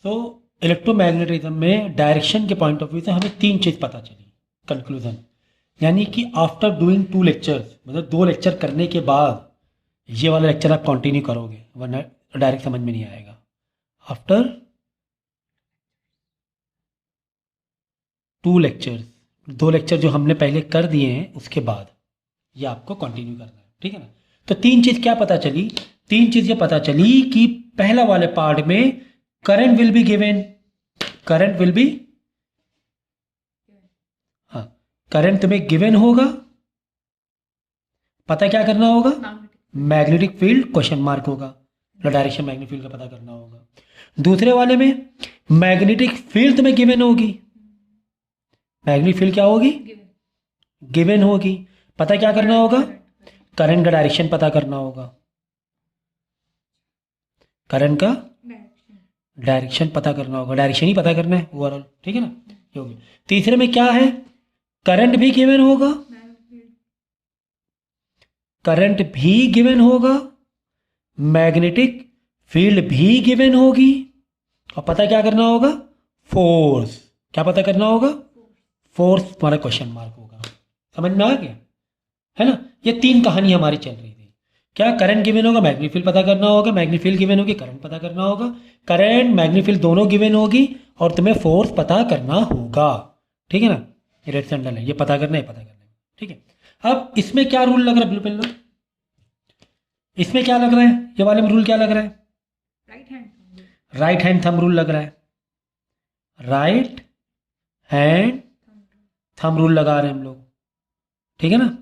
तो इलेक्ट्रोमैग्नेटिज्म में डायरेक्शन के पॉइंट ऑफ व्यू से हमें तीन चीज़ पता चली कंक्लूजन, यानी कि आफ्टर डूइंग 2 लेक्चर्स, मतलब 2 लेक्चर करने के बाद ये वाला लेक्चर आप कंटिन्यू करोगे, वरना डायरेक्ट समझ में नहीं आएगा। आफ्टर 2 लेक्चर्स, 2 लेक्चर जो हमने पहले कर दिए हैं उसके बाद ये आपको कंटिन्यू करना है, ठीक है ना। तो तीन चीज़ क्या पता चली? तीन चीज़ ये पता चली कि पहला वाले पार्ट में current will be given, current will be, हाँ, करंट तुम्हें गिवन होगा, पता क्या करना होगा? मैग्नेटिक फील्ड क्वेश्चन मार्क होगा, डायरेक्शन मैग्नेटिक फील्ड का पता करना होगा। दूसरे वाले में मैग्नेटिक फील्ड तुम्हें गिवन होगी, मैग्नेटिक फील्ड क्या होगी? गिवन होगी, पता क्या करना होगा? करंट का डायरेक्शन पता करना होगा, करंट का डायरेक्शन पता करना होगा, डायरेक्शन ही पता करना है ओवरऑल, ठीक है ना, ये हो गया। तीसरे में क्या है? करंट भी गिवन होगा, करंट भी गिवन होगा, मैग्नेटिक फील्ड भी गिवन होगी, और पता क्या करना होगा? फोर्स, क्या पता करना होगा? फोर्स तुम्हारा क्वेश्चन मार्क होगा। समझ में आ गया है ना। ये तीन कहानी हमारी चल रही थी। क्या? करंट गिवन होगा, मैग्नेटिक फील्ड पता करना होगा, मैग्नेटिक फील्ड गिवन होगी, करंट पता करना होगा, करंट मैग्नेटिक फील्ड दोनों गिवन होगी, और तुम्हें फोर्स पता करना होगा, ठीक है ना। ये रेड सेंडल है, ये पता करना है, पता करना है, ठीक है। अब इसमें क्या रूल लग रहा है ब्लू पेन लो, इसमें क्या लग रहा है? ये वाले में रूल क्या लग रहा है? राइट हैंड थंब रूल लग रहा है, राइट हैंड थंब रूल लगा रहे हैं हम लोग, ठीक है ना,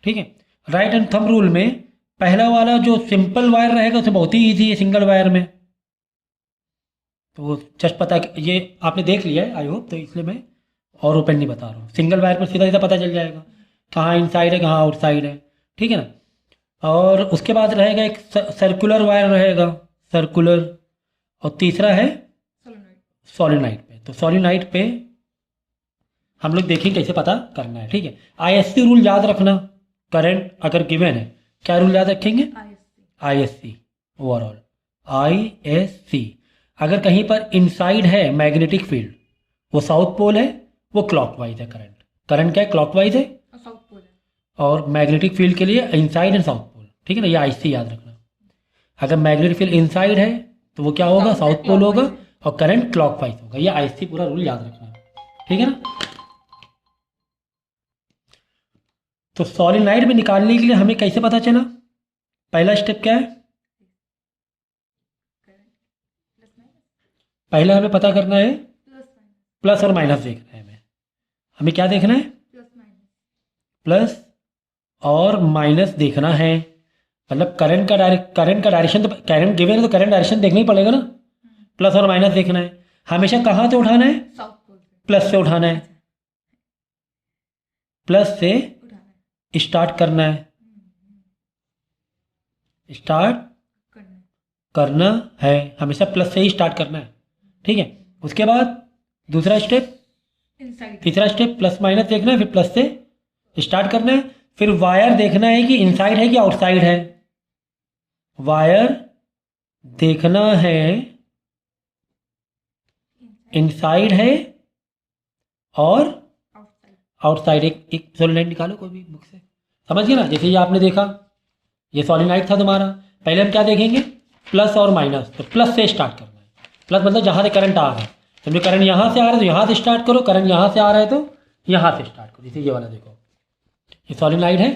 ठीक है। राइट हैंड थंब रूल में पहला वाला जो सिंपल वायर रहेगा उसे बहुत ही ईजी है सिंगल वायर में, तो जस्ट पता, ये आपने देख लिया है आई होप, तो इसलिए मैं और ओपन नहीं बता रहा हूँ। सिंगल वायर पर सीधा सीधा पता चल जाएगा कहाँ इनसाइड है कहाँ आउटसाइड है, ठीक है ना। और उसके बाद रहेगा एक सर्कुलर वायर रहेगा, सर्कुलर, और तीसरा है सॉलिनाइड पे। तो सॉलिनाइड पे हम लोग देखेंगे कैसे पता करना है, ठीक है। आईएससी रूल याद रखना, करंट अगर गिवन है, क्या रूल याद रखेंगे? ISC overall, ISC. अगर कहीं पर इनसाइड है मैग्नेटिक फील्ड, वो साउथ पोल है, वो क्लॉकवाइज है, करंट, करंट क्या है? क्लॉकवाइज है, और मैग्नेटिक फील्ड के लिए इनसाइड एंड साउथ पोल, ठीक है ना, ये आईसी याद रखना। अगर मैग्नेटिक फील्ड इनसाइड है तो वो क्या होगा? साउथ पोल होगा, और करंट क्लॉकवाइज होगा। ये आईसी पूरा रूल याद रखना, ठीक है ना। तो सॉलिनाइड में निकालने के लिए हमें कैसे पता चला? पहला स्टेप क्या है? पहला हमें पता करना है प्लस और माइनस देखना है, हमें क्या देखना है? प्लस और माइनस देखना है। मतलब करंट का डायरेक्शन, तो करंट गिवन है तो करंट डायरेक्शन देखना ही पड़ेगा ना। प्लस और माइनस देखना है, हमेशा कहाँ से उठाना है? प्लस से उठाना है, प्लस से स्टार्ट करना है, स्टार्ट करना है, हमेशा प्लस से ही स्टार्ट करना है, ठीक है। उसके बाद दूसरा स्टेप, तीसरा स्टेप प्लस माइनस देखना है, फिर प्लस से स्टार्ट करना है, फिर वायर देखना है कि इनसाइड है कि आउटसाइड है, वायर देखना है इनसाइड है और आउटसाइड। एक सोलिनाइड निकालो कोई भी बुक से, समझ गए ना। जैसे ये आपने देखा, ये सोलिनाइड था तुम्हारा, पहले हम क्या देखेंगे? प्लस और माइनस, तो प्लस से स्टार्ट करना है। प्लस मतलब जहाँ से करंट आ रहा है, समझो करंट यहाँ से आ रहा है तो यहाँ से स्टार्ट करो, करंट यहाँ से आ रहा है तो यहाँ से स्टार्ट करो। जैसे ये वाला देखो, ये सॉलिनाइड है।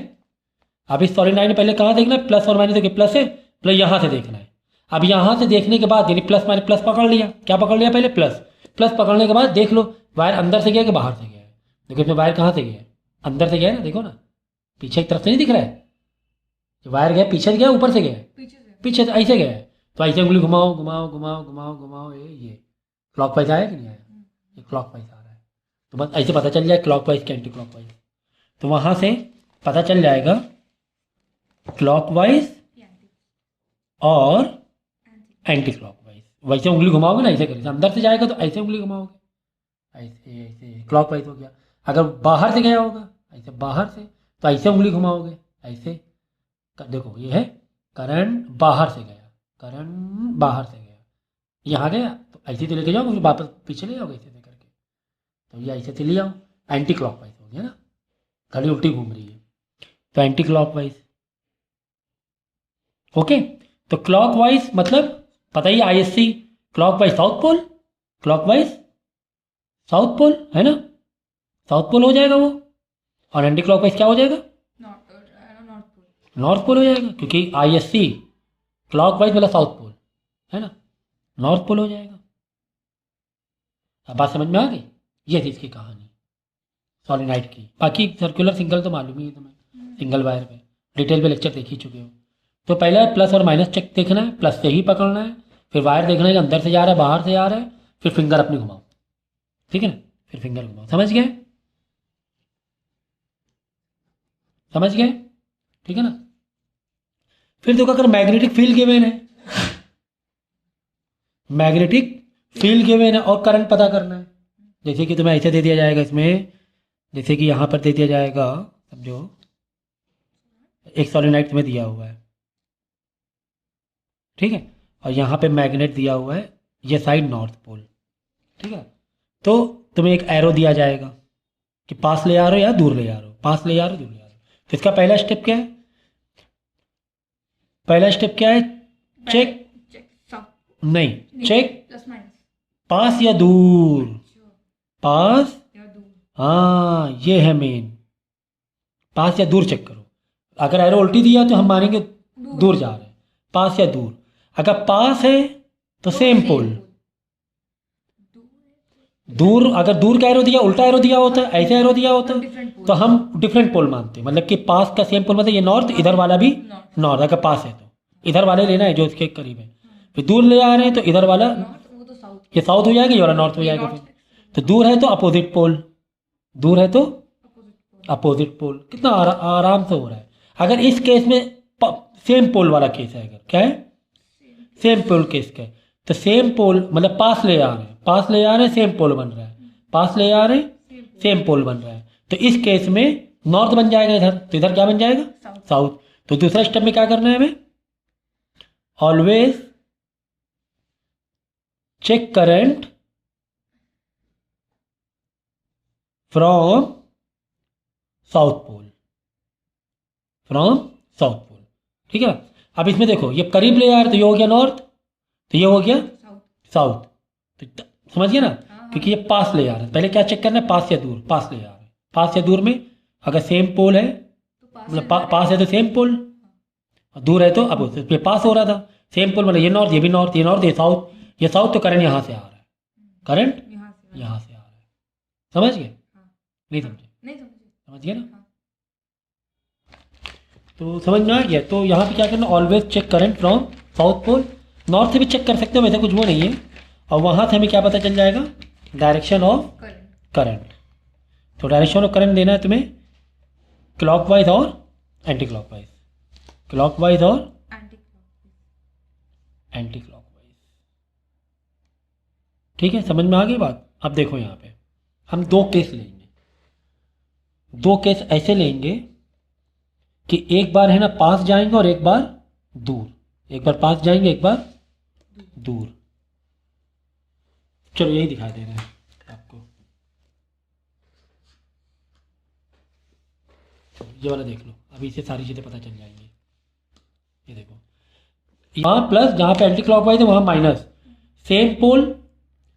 अब इस सॉलिनाइड में पहले कहाँ देखना है? प्लस और माइनस, देखिए प्लस है, प्लस यहाँ से देखना है। अब यहाँ से देखने के बाद यानी प्लस माइनस, प्लस पकड़ लिया, क्या पकड़ लिया? पहले प्लस, प्लस पकड़ने के बाद देख लो वायर अंदर से गया कि बाहर से गया है। देखो इसमें वायर कहाँ से गया है? अंदर से गया है ना, देखो ना, पीछे की तरफ से नहीं दिख रहा है, वायर गया पीछे से गया, ऊपर से गया है, पीछे से ऐसे गया है। तो ऐसे उंगली घुमाओ घुमाओ घुमाओ घुमाओ घुमाओ, ये क्लॉकवाइज आया कि नहीं आया? ये क्लॉकवाइज आ रहा है, तो बस ऐसे पता चल जाए क्लॉकवाइज के एंटी क्लॉकवाइज। तो वहाँ से पता चल जाएगा क्लॉकवाइज और एंटी क्लॉकवाइज। वैसे उंगली घुमाओगे ना, ऐसे करेंगे, अंदर से जाएगा तो ऐसे उंगली घुमाओगे, ऐसे ऐसे क्लॉकवाइज हो गया। अगर बाहर से गया होगा ऐसे बाहर से, तो ऐसे उंगली घुमाओगे, ऐसे देखो ये है करंट बाहर से गया, करंट बाहर से गया, यहाँ गया तो ऐसे तो लेके जाओगे, फिर वापस पीछे ले जाओगे ऐसे करके, तो ये ऐसे से ले आओ, एंटी क्लॉकवाइज हो गया ना, घड़ी उल्टी घूम रही है, तो एंटी क्लॉकवाइज। ओके, तो क्लॉकवाइज मतलब पता ही ISC, clockwise south pole, clockwise south pole है ना, साउथ पोल हो जाएगा वो, और एंटी क्लॉकवाइज क्या हो जाएगा, नॉर्थ पोल हो जाएगा, क्योंकि आईएससी क्लॉकवाइज मतलब साउथ पोल है ना, नॉर्थ पोल हो जाएगा। अब बात समझ में आ गई, ये थी इसकी कहानी सोलेनॉइड की। बाकी सर्कुलर सिंगल तो मालूम ही है तुम्हें, सिंगल वायर पे डिटेल पे लेक्चर देख ही चुके हो। तो पहले प्लस और माइनस चेक देखना है, प्लस से ही पकड़ना है, फिर वायर देखना है कि अंदर से जा रहा है बाहर से आ रहा है, फिर फिंगर अपनी घुमाओ, ठीक है ना, फिर फिंगर घुमाओ, समझ गए, समझ गए, ठीक है ना। फिर देखो अगर मैग्नेटिक फील्ड गिवन है, मैग्नेटिक फील्ड गिवन है और करंट पता करना है, जैसे कि तुम्हें ऐसे दे दिया जाएगा इसमें, जैसे कि यहाँ पर दे दिया जाएगा, समझो एक सोलेनॉइड तुम्हें दिया हुआ है, ठीक है, और यहाँ पे मैग्नेट दिया हुआ है, ये साइड नॉर्थ पोल, ठीक है, तो तुम्हें एक एरो दिया जाएगा कि पास ले आ रहे हो या दूर ले आ रहे हो, पास ले आ रहे हो दूर ले आ रहे हो। तो इसका पहला स्टेप क्या है, पहला स्टेप क्या है, चेक, नहीं चेक पास या दूर, पास, हाँ ये है मेन, पास या दूर चेक करो। अगर एरो उल्टी दिया तो हम मानेंगे दूर जा रहे हैं, पास या दूर, अगर पास है तो सेम पोल, दूर अगर दूर का एरो दिया, उल्टा एरो दिया होता है, ऐसा एरो दिया होता है तो हम डिफरेंट पोल मानते हैं, मतलब कि पास का सेम पोल, मतलब ये नॉर्थ, इधर वाला भी नॉर्थ, अगर पास है तो इधर वाले लेना है जो इसके करीब है, फिर दूर ले आ रहे हैं तो इधर वाला ये साउथ हो जाएगा, ये वाला नॉर्थ हो जाएगा, फिर तो दूर है तो अपोजिट पोल, दूर है तो अपोजिट पोल, कितना आराम से हो रहा है। अगर इस केस में सेम पोल वाला केस है, अगर क्या है सेम पोल केस का है, तो सेम पोल मतलब पास ले आ रहे हैं, पास ले आ रहे हैं, सेम पोल बन रहा है, पास ले आ रहे हैं, सेम पोल बन रहा है, तो इस केस में नॉर्थ बन जाएगा इधर, तो इधर क्या बन जाएगा साउथ। तो दूसरा स्टेप में क्या करना है हमें, always check current from south pole, from south pole, ठीक है। अब इसमें देखो ये करीब ले आ रहे तो ये हो गया नॉर्थ, तो ये हो गया साउथ, तो समझ गया ना, क्योंकि ये पास ले आ रहा है, पहले क्या चेक करना है, पास या दूर, पास ले आ रहा है, पास या दूर में अगर सेम पोल है, मतलब पास है तो सेम पोल, और दूर है तो अब ये पास हो रहा था, सेम पोल मतलब ये नॉर्थ, ये भी नॉर्थ, ये नॉर्थ, ये साउथ, ये साउथ, तो करंट यहाँ से आ रहा है, करंट यहाँ से आ रहा है, समझ गए, नहीं समझे, समझ गए ना, तो समझ में आ गया। तो यहाँ पे क्या करना, always check current from south pole, north से भी चेक कर सकते हो, वैसे कुछ वो नहीं है, और वहाँ से हमें क्या पता चल जाएगा, डायरेक्शन ऑफ करंट। तो डायरेक्शन ऑफ करंट देना है तुम्हें क्लॉकवाइज और एंटी क्लॉकवाइज, क्लॉकवाइज और एंटी क्लॉकवाइज, ठीक है, समझ में आ गई बात। अब देखो यहाँ पे हम दो केस लेंगे, दो केस ऐसे लेंगे कि एक बार है ना पास जाएंगे और एक बार दूर, एक बार पास जाएंगे एक बार दूर। चलो यही दिखा दे रहे हैं आपको, ये वाला देख लो, अभी इससे सारी चीज़ें पता चल जाएंगी। ये देखो यहाँ प्लस, जहाँ पे एंटी क्लॉकवाइज है वहाँ माइनस, सेम पोल,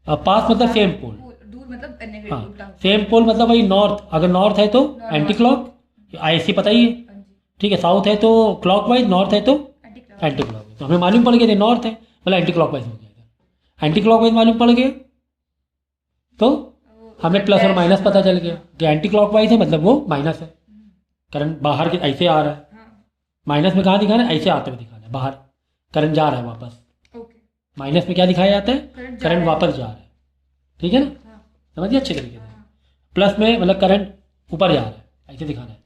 पास मतलब सेम पोल, दूर मतलब हाँ सेम पोल मतलब वही नॉर्थ, अगर नॉर्थ है तो एंटी क्लॉक, आईएससी पता ही है, ठीक है, साउथ है तो क्लॉकवाइज, नॉर्थ है तो एंटी क्लॉकवाइज, तो हमें मालूम पड़ गया नॉर्थ है मतलब एंटी क्लॉकवाइज हो गया, एंटी क्लॉकवाइज मालूम पड़ गया, तो हमें प्लस और माइनस पता चल गया कि एंटी क्लॉकवाइज है मतलब वो माइनस है, करंट बाहर के ऐसे आ रहा है, माइनस में कहाँ दिखाना है, ऐसे आते हुए दिखाना है, बाहर करंट जा रहा है वापस, माइनस में क्या दिखाया जाता है, करंट वापस जा रहा है, ठीक है ना, समझिए अच्छे तरीके से। प्लस में मतलब करंट ऊपर जा रहा है, ऐसे दिखाना है,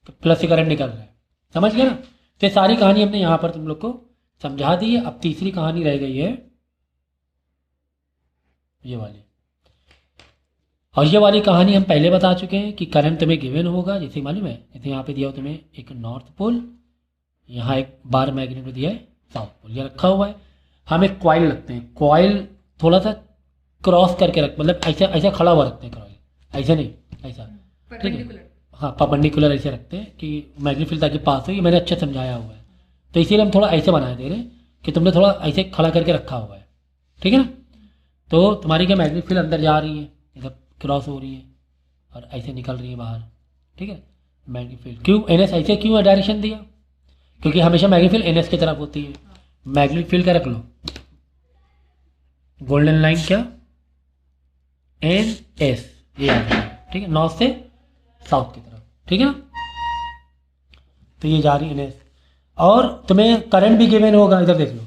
तो प्लस से करंट निकल रहा है, समझ गया ना। तो ये सारी कहानी हमने यहाँ पर तुम लोग को समझा दी है। अब तीसरी कहानी रह गई है ये वाली, और ये वाली कहानी हम पहले बता चुके हैं कि करंट तुम्हें गिवन होगा, जैसे मालूम है, जैसे यहाँ पे दिया हो तुम्हें एक नॉर्थ पोल, यहाँ एक बार मैग्नेट में दिया है साउथ पोल, ये रखा हुआ है। हम एक कॉइल रखते हैं, कॉइल थोड़ा सा क्रॉस करके रख, मतलब ऐसा ऐसा खड़ा हुआ रखते हैं कॉइल, ऐसे नहीं, ऐसा, ठीक है। हाँ, परपेंडिकुलर ऐसे रखते हैं कि मैग्नेटिक फील्ड ताकि पास हो, ये मैंने अच्छे समझाया हुआ है। तो इसीलिए हम थोड़ा ऐसे बनाए दे रहे हैं कि तुमने थोड़ा ऐसे खड़ा करके रखा हुआ है, ठीक है ना। तो तुम्हारी क्या मैग्नेटिक फील्ड अंदर जा रही है, इधर क्रॉस हो रही है और ऐसे निकल रही है बाहर, ठीक है। मैग्नेटिक फील्ड क्यों एन एस ऐसे क्यों डायरेक्शन दिया, क्योंकि हमेशा मैग्नेटिक फील्ड एन एस की तरफ होती है। मैग्नेटिक फील्ड का रख लो गोल्डन लाइन क्या, एन एस, ये याद रखना, ठीक है, नॉर्थ से साउथ की तरफ, ठीक है ना। तो ये जा रही है एन एस, और तुम्हें करंट भी गिवन होगा, इधर देख लो,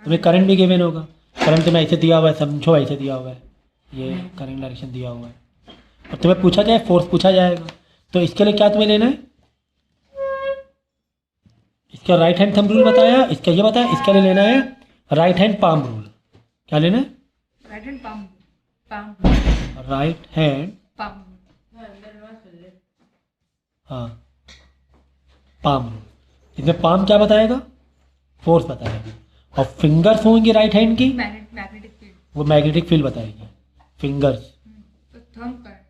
तुम्हें करंट भी गिवन होगा। करंट तुम्हें ऐसे दिया हुआ है, समझो ऐसे दिया हुआ है, ये करंट डायरेक्शन दिया हुआ है, और तुम्हें पूछा जाए, फोर्स पूछा जाएगा, तो इसके लिए क्या तुम्हें लेना है, इसका राइट हैंड थंब रूल बताया, इसका ये बताया, इसके लिए लेना है राइट हैंड पाम रूल। क्या लेना है, right hand palm, palm right hand, palm, हाँ, पाम रूल। इसमें पाम क्या बताएगा, फोर्स बताएगा, और फिंगर्स होंगी राइट हैंड की, मैग्नेटिक फील्ड, वो मैग्नेटिक फील्ड बताएगी, फिंगर्स तो थंब करंट,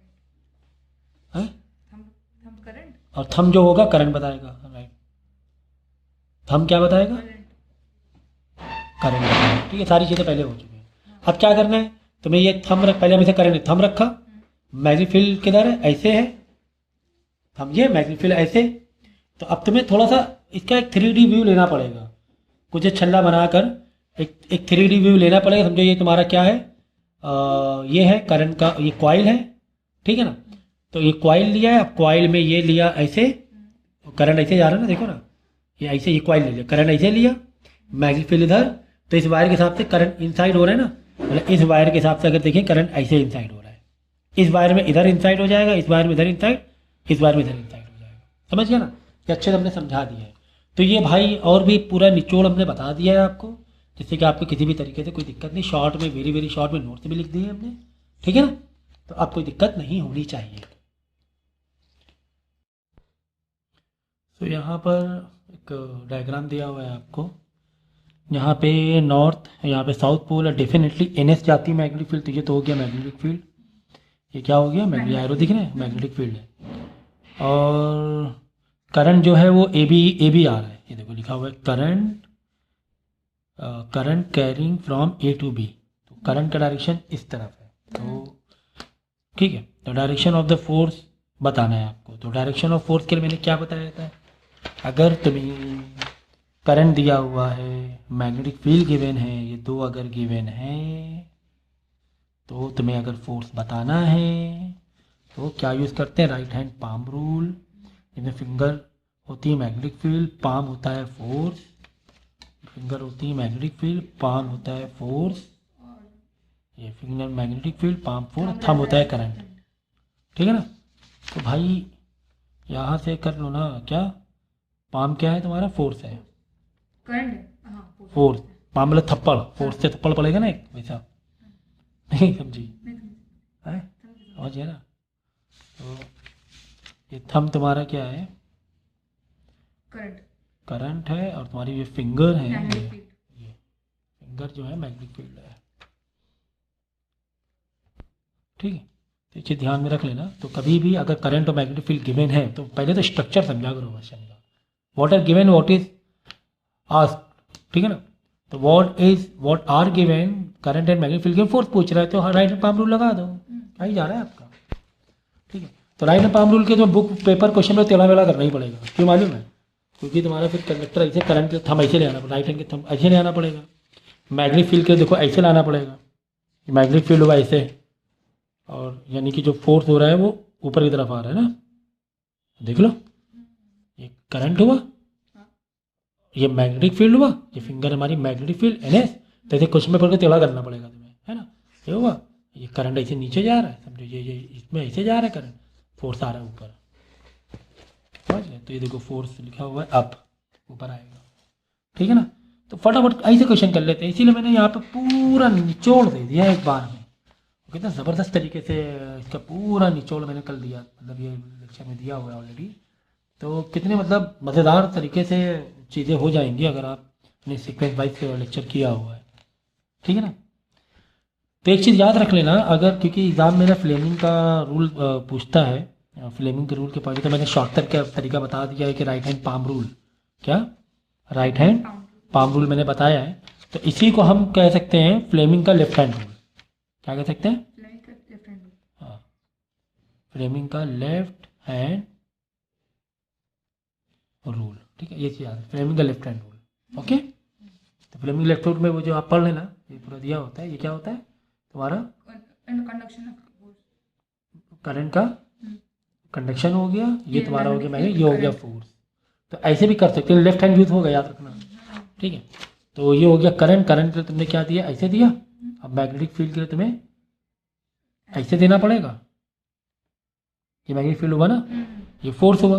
है, थंब करंट, और थंब जो होगा करंट बताएगा, राइट, थंब क्या बताएगा, करंट बताएगा, ठीक है। सारी चीज़ें पहले हो चुकी हैं, अब क्या करना है तुम्हें, ये थंब रख, पहले हम इसे करंट थंब रखा, मैग्नेटिक फील्ड किधर है, ऐसे है थंब, ये मैग्नेटिक फील्ड ऐसे। तो अब तुम्हें थोड़ा सा इसका एक 3D व्यू लेना पड़ेगा, कुछ छल्ला बनाकर एक 3D व्यू लेना पड़ेगा। समझो ये तुम्हारा क्या है, ये है करंट का, ये कॉइल है, ठीक है ना। तो ये कॉइल लिया है, अब कॉइल में ये लिया ऐसे, करंट ऐसे जा रहा है ना, देखो ना, ये ऐसे, ये कॉइल ले लिया, करंट ऐसे लिया, मैग्नेटिक फील्ड इधर, तो इस वायर के हिसाब से करंट इनसाइड हो रहा है ना, मतलब इस वायर के हिसाब से अगर देखें करंट ऐसे इनसाइड हो रहा है, इस वायर में इधर इनसाइड हो जाएगा, इस वायर में इधर इनसाइड, इस वायर में इधर इनसाइड हो जाएगा, समझ गया ना, ये अच्छे से हमने समझा दिया है। तो ये भाई और भी पूरा निचोड़ हमने बता दिया है आपको, जिससे कि आपको किसी भी तरीके से कोई दिक्कत नहीं, शॉर्ट में वेरी वेरी शॉर्ट में नोट्स भी लिख दिए हमने, ठीक है ना, तो अब कोई दिक्कत नहीं होनी चाहिए। तो यहाँ पर एक डायग्राम दिया हुआ है आपको, यहाँ पे नॉर्थ, यहाँ पे साउथ पोल है, डेफिनेटली एन एस जाती है मैग्नेटिक फील्ड, तो ये तो हो गया मैग्नेटिक फील्ड, ये क्या हो गया, मैग्नेटिक एरो दिख रहे हैं, मैग्नेटिक फील्ड है। और करंट जो है वो ए बी आ रहा है, ये देखो लिखा हुआ है current, current carrying from A to B, तो करंट का डायरेक्शन इस तरफ है, तो ठीक है। तो डायरेक्शन ऑफ द फोर्स बताना है आपको, तो डायरेक्शन ऑफ फोर्स के लिए मैंने क्या बताया था, अगर तुम्हें करंट दिया हुआ है, मैग्नेटिक फील्ड गिवन है, ये दो अगर गिवन है, तो तुम्हें अगर फोर्स बताना है तो क्या यूज़ करते हैं, राइट हैंड पाम रूल, जिसमें फिंगर होती है मैग्नेटिक फील्ड, पाम होता है फोर्स, फिंगर होती है मैग्नेटिक फील्ड, पाम होता है फोर्स, ये finger magnetic field, palm force, thumb होता है करंट, ठीक है ना। तो भाई यहाँ से कर लो ना, क्या पाम क्या है तुम्हारा, फोर्स है, करंट, फोर्स, पाम मतलब थप्पड़, फोर्स से थप्पड़ पड़ेगा ना एक वैसा, नहीं समझी है, समझिए ना। तो ये थंब तुम्हारा क्या है, करंट, करंट है, और तुम्हारी ये फिंगर है, मैग्नेटिक फील्ड, ये फिंगर जो है मैग्नेटिक फील्ड है, ठीक है। तो ये ध्यान में रख लेना। तो कभी भी अगर करंट और मैग्नेटिक फील्ड गिवन है तो पहले तो स्ट्रक्चर समझा करो क्वेश्चन का, what are given, what is asked, ठीक है ना। तो what are given, current and magnetic field given, force पूछ रहा है, तो राइट हैंड पाम रूल लगा दो, आ ही जा रहा है आपका, ठीक है। तो राइट हैंड पाम रूल के तो बुक पेपर क्वेश्चन में टेढ़ा मेढ़ा करना ही पड़ेगा, क्यों मालूम है, क्योंकि तुम्हारा फिर कंडक्टर ऐसे, करंट के थंब ऐसे ले आना, राइट हैंड के थंब ऐसे ले आना पड़ेगा, मैग्नेटिक फील्ड के देखो ऐसे लाना पड़ेगा, मैग्नेटिक फील्ड होगा ऐसे, और यानी कि जो फोर्स हो रहा है वो ऊपर की तरफ आ रहा है ना, देख लो, ये करंट हुआ, ये मैग्नेटिक फील्ड हुआ, ये फिंगर हमारी मैग्नेटिक फील्ड एन एस, तो ऐसे क्वेश्चन में पढ़ के टेढ़ा करना पड़ेगा तुम्हें, है ना। ये हुआ, ये करंट ऐसे नीचे जा रहा है, समझो, ये इसमें ऐसे जा रहा है करंट, फोर्स आ रहा है ऊपर, समझ गए। तो ये देखो फोर्स लिखा हुआ है अप, ऊपर आएगा, ठीक है ना। तो फटाफट ऐसे क्वेश्चन कर लेते हैं, इसीलिए मैंने यहाँ पे पूरा निचोड़ दे दिया एक बार में, कितना ज़बरदस्त तरीके से इसका पूरा निचोड़ मैंने कर दिया, मतलब ये लेक्चर में दिया हुआ है ऑलरेडी। तो कितने मतलब मज़ेदार तरीके से चीज़ें हो जाएंगी अगर आप अपने सीक्वेंस वाइज से लेक्चर किया हुआ है, ठीक है ना। तो एक चीज़ याद रख लेना, अगर क्योंकि एग्ज़ाम में ना फ्लेमिंग का रूल पूछता है, फ्लेमिंग के रूल के पहले तो मैंने शॉर्टकट का तरीका बता दिया है कि राइट हैंड पाम रूल, क्या राइट हैंड पाम रूल मैंने बताया है। तो इसी को हम कह सकते हैं फ्लेमिंग का लेफ्ट हैंड रूल। क्या कह सकते हैं? Left hand. हाँ, फ्लेमिंग का लेफ्ट हैंड रूल, ठीक है, ये चीज़ याद है, फ्लेमिंग का लेफ्ट हैंड रूल। ओके, तो फ्लेमिंग लेफ्ट हैंड में वो जो आप पढ़ लेना, ये पूरा दिया होता है, ये क्या होता है तुम्हारा कंडक्शन ऑफ फोर्स। करंट का कंडक्शन हो गया, ये तुम्हारा हो गया मैग्नेट, ये हो गया फोर्स। तो ऐसे भी कर सकते हैं, लेफ्ट हैंड यूज होगा, याद रखना, ठीक है। तो ये हो गया करंट, करंट के लिए तुमने क्या दिया, ऐसे दिया। अब मैग्नेटिक फील्ड के लिए तुम्हें ऐसे देना पड़ेगा, ये मैग्नेटिक फील्ड हुआ ना, ये फोर्स हुआ,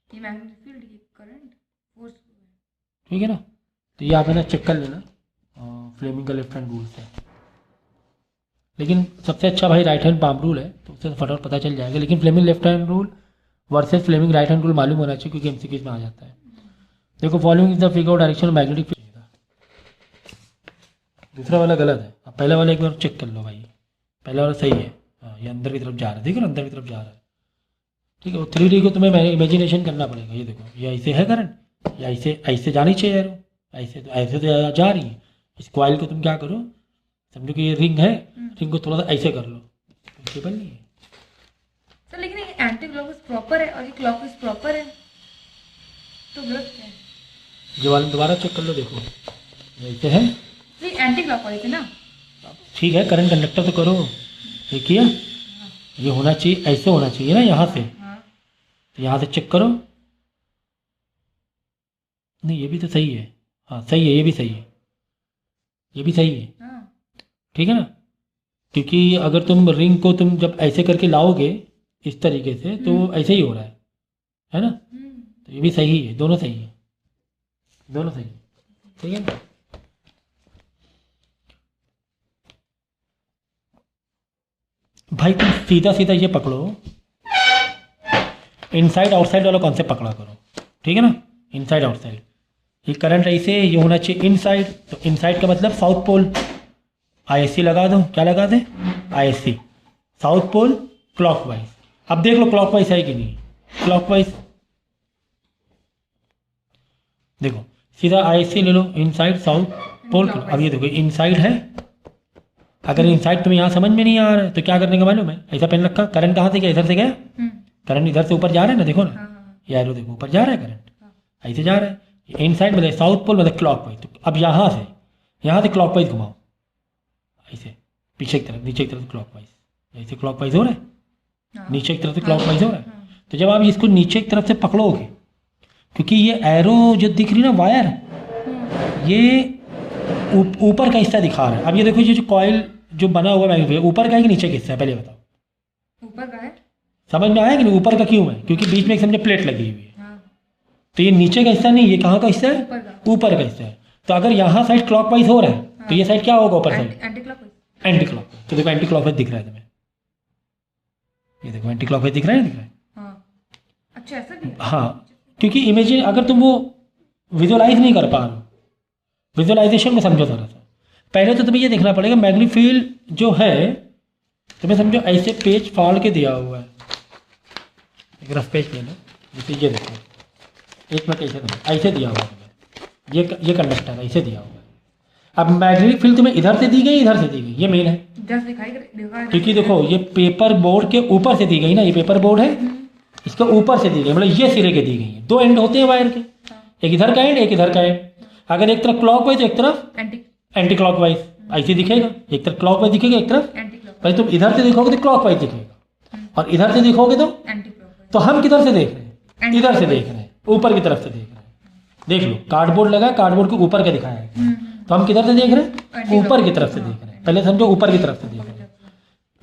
ये मैग्नेटिक फील्ड, ये करंट, फोर्स। ठीक है ना। तो ये आप है ना चेक कर लेना फ्लेमिंग का लेफ्ट हैंड रूल से। लेकिन सबसे अच्छा भाई राइट हैंड पाम रूल है, तो उससे फटाफट पता चल जाएगा। लेकिन Fleming left hand rule versus Fleming right hand rule मालूम होना चाहिए, क्योंकि एमसीक्यूज में आ जाता है। देखो, following is the figure direction of magnetic field. दूसरा वाला गलत है, अब पहला वाला एक बार चेक कर लो भाई, पहला वाला सही है। हाँ, ये अंदर की तरफ जा रहा है, देखो ना अंदर की तरफ जा रहा है, ठीक है। 3D को तुम्हें इमेजिनेशन करना पड़ेगा। ये देखो, ये ऐसे है करंट, या ऐसे ऐसे जानी चाहिए एरो, ऐसे तो जा रही है। इस कॉइल को तुम क्या करो, समझो कि ये रिंग है, रिंग को थोड़ा सा ऐसे कर लो, केबल नहीं है सर। लेकिन ये एंटी क्लॉकवाइज प्रॉपर है और ये क्लॉकवाइज प्रॉपर है, तो गलत क्या है? जो वाले दोबारा चेक कर लो, देखो ये ऐसे है, ये एंटी क्लॉकवाइज है ना। ठीक है, करंट कंडक्टर तो करो, ये किया, ये होना चाहिए, ऐसे होना चाहिए ना, यहाँ से, तो यहाँ से चेक करो, नहीं ये भी तो सही है, हाँ सही है, ये भी सही है, ये भी सही है, ठीक है ना। क्योंकि अगर तुम रिंग को तुम जब ऐसे करके लाओगे इस तरीके से, तो ऐसे ही हो रहा है ना। तो ये भी सही है, दोनों सही है, दोनों सही है, ठीक है ना। भाई तुम सीधा सीधा ये पकड़ो, इनसाइड आउटसाइड वाला कॉन्सेप्ट पकड़ा करो, ठीक है ना। इनसाइड आउटसाइड, ये करंट ऐसे, ये होना चाहिए इनसाइड, तो इनसाइड का मतलब साउथ पोल, आईएससी लगा दो, क्या लगा दे, आईएससी, साउथ पोल क्लॉकवाइज। अब देख लो क्लॉकवाइज है कि नहीं, क्लॉकवाइज देखो, सीधा आईएससी ले लो, इनसाइड साउथ पोल। अब ये देखो इनसाइड है, अगर इनसाइड तुम्हें यहाँ समझ में नहीं आ रहा है तो क्या करने का मालूम है, ऐसा पेन रखा, करंट कहाँ से गया, इधर से गया, करंट इधर से ऊपर जा रहा है ना, देखो ना, ये एरो देखो ऊपर जा रहा है करंट, ऐसे जा रहा है। इनसाइड मतलब साउथ पोल मतलब क्लॉकवाइज। तो अब यहाँ से क्लॉकवाइज घुमाओ, ऐसे पीछे की तरफ, नीचे की तरफ क्लॉकवाइज, ऐसे क्लॉकवाइज हो रहा है, नीचे की तरफ से क्लॉकवाइज हो रहा है। तो जब आप इसको नीचे की तरफ से पकड़ोगे, क्योंकि ये एरो जो दिख रही ना वायर, ये ऊपर का हिस्सा दिखा रहा है। अब ये देखो, ये जो कॉइल जो बना हुआ है ऊपर का है कि नीचे का हिस्सा है, पहले बताओ। ऊपर का है। समझ में आया कि नहीं, ऊपर का क्यों है, क्योंकि बीच में एक समझे प्लेट लगी हुई है, तो ये नीचे का हिस्सा नहीं, ये कहाँ का हिस्सा है, ऊपर का हिस्सा है। तो अगर यहाँ साइड क्लॉकवाइज हो रहा है, तो ये साइड क्या होगा, ऊपर side anti clockwise. Anti clockwise. तो देखो एंटी क्लॉकवाइज दिख रहा है तुम्हें, ये देखो एंटी क्लॉकवाइज दिख रहा है, दिख रहा है। अच्छा, ऐसा भी है। हाँ, क्योंकि इमेजिन अगर तुम वो विजुअलाइज नहीं कर पा रहे हो, विजुअलाइजेशन को समझो थोड़ा सा। पहले तो तुम्हें ये देखना पड़ेगा मैग्नेटिक फील्ड जो है, तुम्हें समझो ऐसे पेज फाड़ के दिया हुआ है, एक रफ पेज ले लो, जैसे ये देखो, एक मिनट ऐसे दिया हुआ है तुम्हें, ये कंडक्टर ऐसे दिया हुआ है। अब मैग्नेटिक फील्ड तुम्हें इधर से दी गई, इधर से दी गई, ये मेन है, क्योंकि देखो ये पेपर बोर्ड के ऊपर से दी गई ना, ये पेपर बोर्ड है, इसके ऊपर से दी गई, मतलब ये सिरे के दी गई है। दो एंड होते हैं वायर के, एक इधर का एंड, एक इधर का एंड। अगर एक तरफ क्लॉकवाइज तो एक तरफ एंटी क्लॉकवाइज, ऐसे दिखेगा, एक तरफ क्लॉकवाइज दिखेगा, एक तरफ भाई तुम इधर से देखोगे तो क्लॉकवाइज दिखेगा, और इधर से देखोगे तो हम किधर से देख रहे हैं, इधर से देख रहे हैं, ऊपर की तरफ से देख रहे हैं। देख लो कार्डबोर्ड लगा है, कार्डबोर्ड के ऊपर का दिखाया है, तो हम किधर से देख रहे हैं, ऊपर की तरफ से देख रहे हैं। पहले समझो ऊपर की तरफ से देख रहे हैं।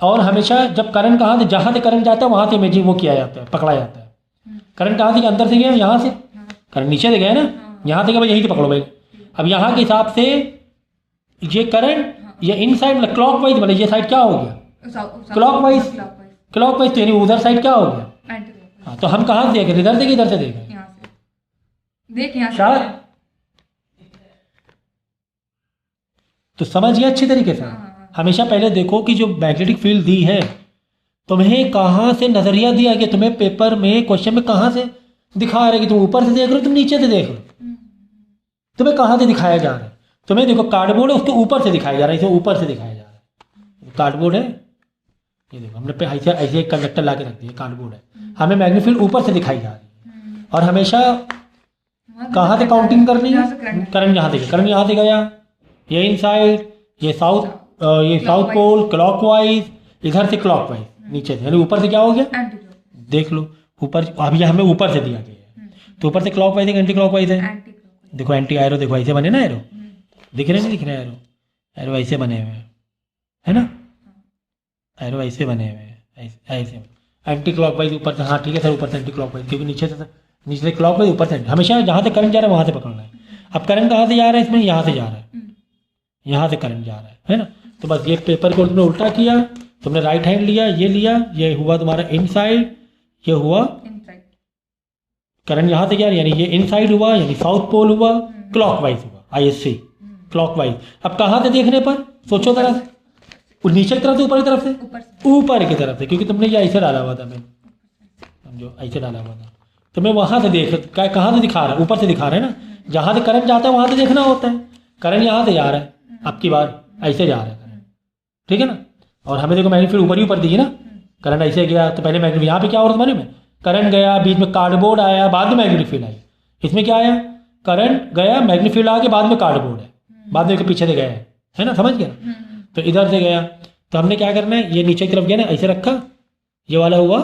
और हमेशा जब करंट कहाँ से, जहाँ से करंट जाता है वहाँ से इमेजिंग वो किया जाता है, पकड़ा जाता है। करंट कहाँ से, अंदर से गया, यहाँ से करंट नीचे से गया ना, यहाँ से गया भाई, यहीं से पकड़ो भाई। अब यहाँ के हिसाब से ये करंट, ये इन साइड मतलब क्लॉकवाइज, मतलब ये साइड क्या हो गया, क्लॉकवाइज, क्लॉकवाइज, तो यानी उधर साइड क्या हो गया। हाँ, तो हम कहाँ से देख रहे हैं, इधर से कि इधर से देख रहे हैं, देख यहाँ शायद तो समझ गया अच्छी तरीके से। हाँ। हमेशा पहले देखो कि जो मैग्नेटिक फील्ड दी है तुम्हें कहाँ से नजरिया दिया गया, तुम्हें पेपर में क्वेश्चन में कहाँ से दिखा रहा है कि तुम ऊपर से देख रहे हो तुम नीचे से देख रहे हो, तुम्हें कहाँ से दिखाया जा रहा है। तुम्हें देखो कार्डबोर्ड है उसके ऊपर से दिखाया जा रहा है, इसे ऊपर से दिखाया जा रहा है। कार्डबोर्ड है ये देखो, हमने ऐसे ऐसे एक कंडक्टर ला के रख दिया, कार्डबोर्ड है, हमें मैग्नेटिक फील्ड ऊपर से दिखाई जा रही है। और हमेशा कहाँ से काउंटिंग करनी है, करंट यहाँ से, करंट यहाँ से गया, ये इनसाइड, ये साउथ पोल क्लॉकवाइज, इधर से क्लॉकवाइज नीचे से, यानी ऊपर से क्या हो गया देख लो ऊपर। अभी हमें ऊपर से दिया गया है तो ऊपर से क्लॉकवाइज है एंटी क्लॉकवाइज है। देखो एंटी एरो, देखो ऐसे बने ना एरो, दिख रहे नहीं दिख रहे एरो, एरो ऐसे बने हुए हैं है ना, एरो ऐसे बने हुए हैं ऐसे एंटी क्लॉकवाइज ऊपर से। हाँ ठीक है सर, ऊपर से एंटी क्लॉकवाइज, क्योंकि नीचे से क्लॉकवाइज, ऊपर से हमेशा जहाँ से करंट जा रहा है वहाँ से पकड़ना है। अब करंट कहाँ से जा रहा है इसमें, यहाँ से जा रहा है, यहाँ से करंट जा रहा है ना। तो बस ये पेपर को तुमने उल्टा किया, तुमने राइट हैंड लिया, ये हुआ तुम्हारा इनसाइड, ये हुआ करंट यहाँ से गया, यानी ये इनसाइड हुआ, यानी साउथ पोल हुआ, क्लॉकवाइज हुआ, आईएससी क्लॉकवाइज। अब कहाँ से देखने पर सोचो जरा, नीचे की तरफ से ऊपर की तरफ से, ऊपर की तरफ से, क्योंकि तुमने ये ऐसे डाला हुआ था, मैं समझो ऐसे डाला हुआ था, तुम्हें वहाँ से देख, कहाँ से दिखा रहा है, ऊपर से दिखा रहा है ना, जहाँ से करंट जाता है वहाँ से देखना होता है। करंट यहाँ से जा रहा है, अब की बार ऐसे जा रहा है करंट, ठीक है ना। और हमें देखो मैग्नेटिक फील्ड ऊपर ही ऊपर दी है ना, करंट ऐसे गया तो पहले मैग्नेटिक, यहाँ पे क्या हो रहा था में करंट गया, बीच में कार्डबोर्ड आया, बाद में मैग्नेटिक फील्ड आई। इसमें क्या आया, करंट गया, मैग्नेटिक फील्ड आ के बाद में कार्डबोर्ड है, बाद में पीछे से गया है ना, समझ गया। तो इधर से गया तो हमने क्या करना है, ये नीचे की तरफ गया ना, ऐसे रखा, ये वाला हुआ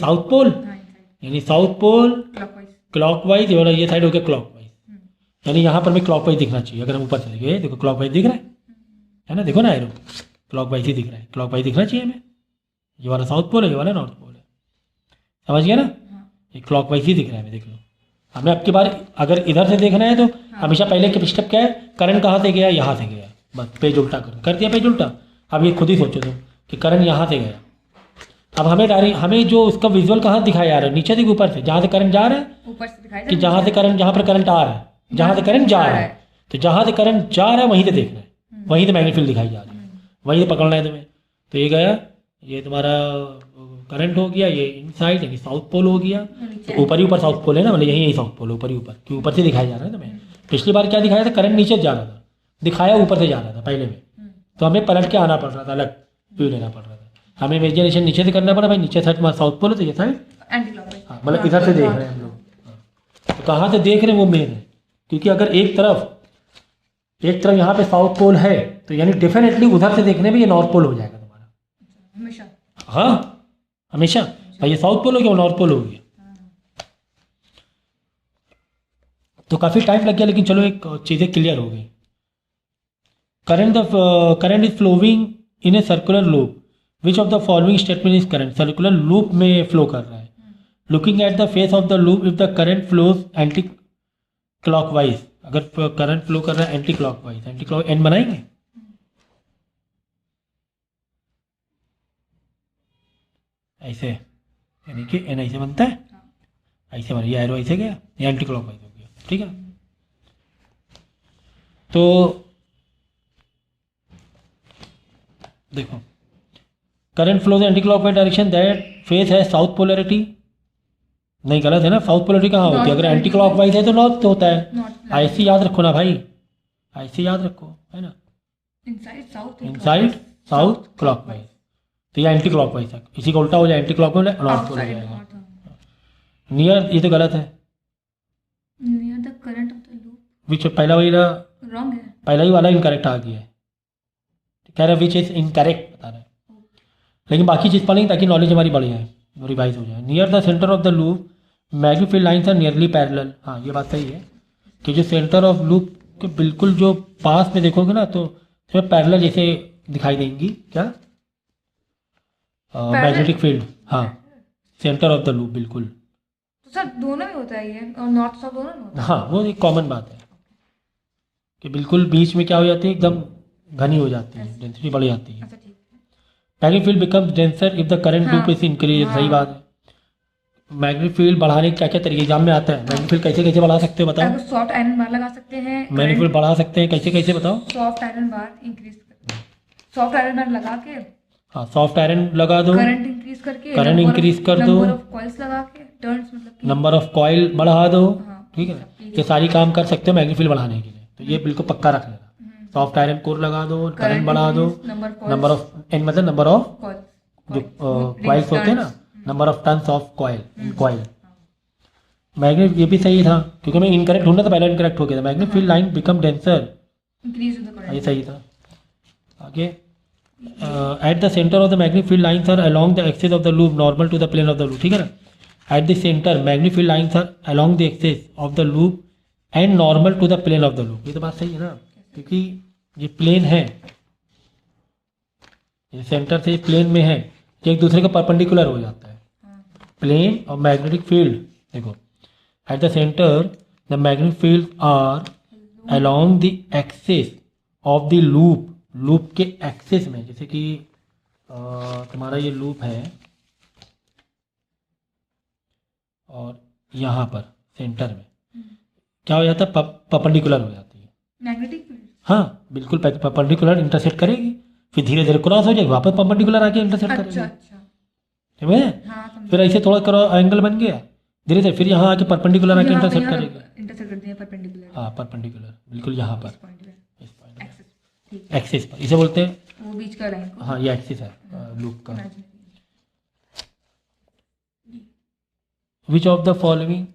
साउथ पोल, यानी साउथ पोल क्लॉकवाइज, ये वाला ये साइड हो गया क्लॉकवाइज, यानी यहाँ पर हमें क्लॉकवाइज दिखना चाहिए। अगर हम ऊपर से देखें, देखो क्लॉकवाइज दिख रहा है ना, देखो ना एरो क्लॉकवाइज ही दिख रहा है, क्लॉकवाइज दिखना चाहिए हमें। ये वाला साउथ पोल है, ये वाला नॉर्थ पोल है, समझ गया ना, ये क्लॉकवाइज ही दिख रहा है हमें, देख लो। हमें अब की बार अगर इधर से देखना है तो हमेशा पहले के स्टेप क्या है, करंट कहाँ से गया, यहाँ से गया, बस पेज उल्टा कर दिया, पेज उल्टा। अब ये खुद ही सोचो तुम कि करंट यहाँ से गया। अब हमें जो उसका विजुअल कहाँ दिखाया जा रहा है, नीचे से ऊपर से, जहाँ से करंट जा रहा है, ऊपर से दिखाई कि जहाँ से करंट, जहाँ पर करंट आ रहा है, जहाँ से करंट जा रहा है, तो जहाँ से करंट जा रहा है वहीं से देखना है, वहीं से मैग्नेटिक फील्ड दिखाई जा रही है, वहीं से पकड़ना है तुम्हें। तो ये गया, ये तुम्हारा करंट हो गया, ये इनसाइड यानी साउथ पोल हो गया, तो ऊपर ही ऊपर साउथ पोल है ना, मतलब यही साउथ पोल ऊपर ही ऊपर, कि ऊपर से दिखाया जा रहा है तुम्हें। पिछली बार क्या दिखाया था, करंट नीचे जा रहा था, दिखाया ऊपर से जा रहा था पहले में, तो हमें पलट के आना पड़ रहा था, अलग व्यू लेना पड़ रहा था, हमें इमेजिनेशन नीचे से करना पड़ा, भाई नीचे साइड में साउथ पोल है तो ये साइड हाँ, मतलब इधर से देख रहे हैं हम लोग। तो कहाँ से देख रहे हैं वो मेन है, क्योंकि अगर एक तरफ यहाँ पे साउथ पोल है तो यानी डेफिनेटली उधर से देखने में ये नॉर्थ पोल हो जाएगा तुम्हारा हमेशा। हाँ हमेशा, भाई ये साउथ पोल हो गया, नॉर्थ पोल हो गया। तो काफ़ी टाइम लग गया, लेकिन चलो एक चीज़ें क्लियर हो गई। Current is flowing in a circular loop, which of the following statement is current, circular loop में फ्लो कर रहा है। Looking at the face of the loop, if the current flows anti clockwise, अगर current flow कर रहा है anti clockwise, anti clock N बनाएंगे, ऐसे, यानी कि एन ऐसे बनता है, ऐसे बना, ये एरो ऐसे गया, ये एंटी क्लॉकवाइज हो गया, ठीक है। तो देखो current flows anti clockwise direction, that face है साउथ पोलैरिटी, नहीं गलत है ना, साउथ पोलैरिटी कहाँ होती है, अगर एंटी क्लॉकवाइज है तो नॉर्थ होता है, ऐसे याद रखो ना भाई, ऐसे याद रखो है ना, इनसाइड साउथ क्लॉकवाइज, तो ये एंटी क्लॉकवाइज है, इसी का उल्टा हो जाए एंटी क्लॉकवाइज नॉर्थ पोल हो जाएगा। नियर, ये तो गलत है, near the current of the loop, which पहला वही रहा, रॉन्ग है, पहला ही वाला इनकरेक्ट आ गया है, कह रहा है विच इज इनकरेक्ट बता रहा है, लेकिन बाकी चीज़ पढ़ेंगे ताकि नॉलेज हमारी बढ़ जाए, रिवाइज हो जाए। Near the centre of the loop magnetic field lines are nearly parallel, हाँ ये बात सही है कि जो सेंटर ऑफ लूप के बिल्कुल जो पास में देखोगे ना तो तुम्हें पैरेलल जैसे दिखाई देंगी, क्या मैग्नेटिक फील्ड, हाँ सेंटर ऑफ द लूप बिल्कुल। तो सर दोनों में होता है ये, और नॉर्थ साउथ दोनों में होता है। हाँ वो एक कॉमन बात है कि बिल्कुल बीच में क्या हो जाती है, एकदम घनी हो जाती है, डेंसिटी बढ़ जाती है। अच्छा ठीक है। Magnetic field becomes denser if the current loop is increase, सही बात है। मैग्नेटिक फील्ड बढ़ाने के क्या क्या तरीके एग्जाम में आता है? मैग्नेटिक फील्ड कैसे कैसे बढ़ा सकते हो बताओ? सॉफ्ट आयरन बार लगा सकते हैं। मैग्नेटिक फील्ड बढ़ा सकते हैं कैसे कैसे बताओ? Soft iron bar increase, soft iron bar लगा के हाँ, सॉफ्ट आयरन लगा दो, करंट इंक्रीज करके, करंट इंक्रीज कर दो, नंबर ऑफ कॉइल्स लगा के, टर्न्स मतलब कि नंबर ऑफ कॉइल बढ़ा दो। हाँ, ठीक है ना, ये सारी काम कर सकते हो मैग्नेटिक फील्ड बढ़ाने के लिए। तो ये बिल्कुल पक्का रख लेना। सॉफ्ट आयरन कोर लगा दो, करंट बढ़ा दो, नंबर ऑफ एन मतलब नंबर ऑफ जो कॉइल्स होते हैं ना, number of turns of coil. Magnet ये भी सही था क्योंकि मैं इनकरेक्ट ढूंढना था, पहले इनकरेक्ट हो गया था। Magnetic field line become denser, increase the current, ये सही था। आगे at the centre of the magnetic field lines are along the axis of the loop normal to the plane of the loop. ठीक है ना, at the centre magnetic field lines are along the axis of the loop and normal to the plane of the loop. ये तो बात सही है ना, क्योंकि ये प्लेन है, ये सेंटर से प्लेन में है, ये एक दूसरे का परपेंडिकुलर हो जाता है। प्लेन और मैग्नेटिक फील्ड देखो, at the centre the magnetic field are along the axis of the loop, loop के एक्सिस में, जैसे कि तुम्हारा ये लूप है और यहाँ पर सेंटर में क्या हो जाता है, परपेंडिकुलर हो जाती है मैग्नेटिक फील्ड। हाँ बिल्कुल, परपेंडिकुलर इंटरसेक्ट करेगी, फिर धीरे धीरे क्रॉस हो जाएगी, वापस परपेंडिकुलर आके इंटरसेक्ट अच्छा करेगी। अच्छा, समझ गए? हाँ समझ फिर ऐसे थोड़ा करो एंगल बन गया, धीरे धीरे फिर यहाँ आके परपेंडिकुलर आके इंटरसेक्ट करेगा। इंटरसेक्ट कर दिया परपेंडिकुलर, हाँ परपेंडिकुलर बिल्कुल यहाँ पर, इस पॉइंट पे, इस पॉइंट एक्सिस, ठीक पर, एक्सिस पर, इसे बोलते हैं। वो बीच का लाइन को हाँ ये एक्सिस है लूप का। imaginary। Which of the following,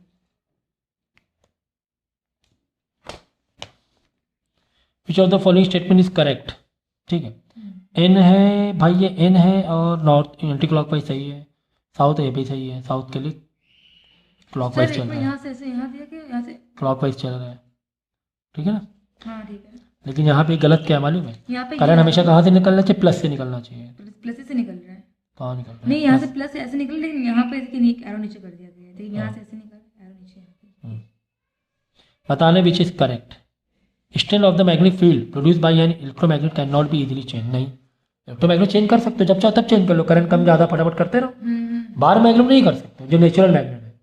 which of the following statement is correct? ठीक है, एन है भाई, ये एन है और नॉर्थ एंटी क्लॉकवाइज सही है, साउथ ए भी सही है, साउथ के लिए क्लॉकवाइज सर चल एक रहा में है, यहाँ से ऐसे यहाँ दिया कि यहाँ से, क्लॉकवाइज चल रहा है। ठीक है ना, हाँ ठीक है। लेकिन यहाँ पे गलत क्या है मालूम है? यहाँ पे करंट हमेशा कहाँ से निकलना चाहिए? प्लस से निकलना चाहिए। प्लस से निकल रहा है, कहाँ निकल रहा है? नहीं यहाँ से प्लस ऐसे निकल, लेकिन यहाँ पे एरो नीचे कर दिया गया है, लेकिन यहाँ से ऐसे निकल, एरो नीचे यहाँ पे। बताने which is correct. Strength of the magnetic field produce by an electromagnet can not be easily change. नहीं, इलेक्ट्रोमैग्नेट चेंज कर सकते हो, जब चाहो तब चेंज कर लो, करंट कम ज़्यादा फटाफट करते रहो। बार मैग्नेट नहीं कर सकते जो नेचुरल मैग्नेट है,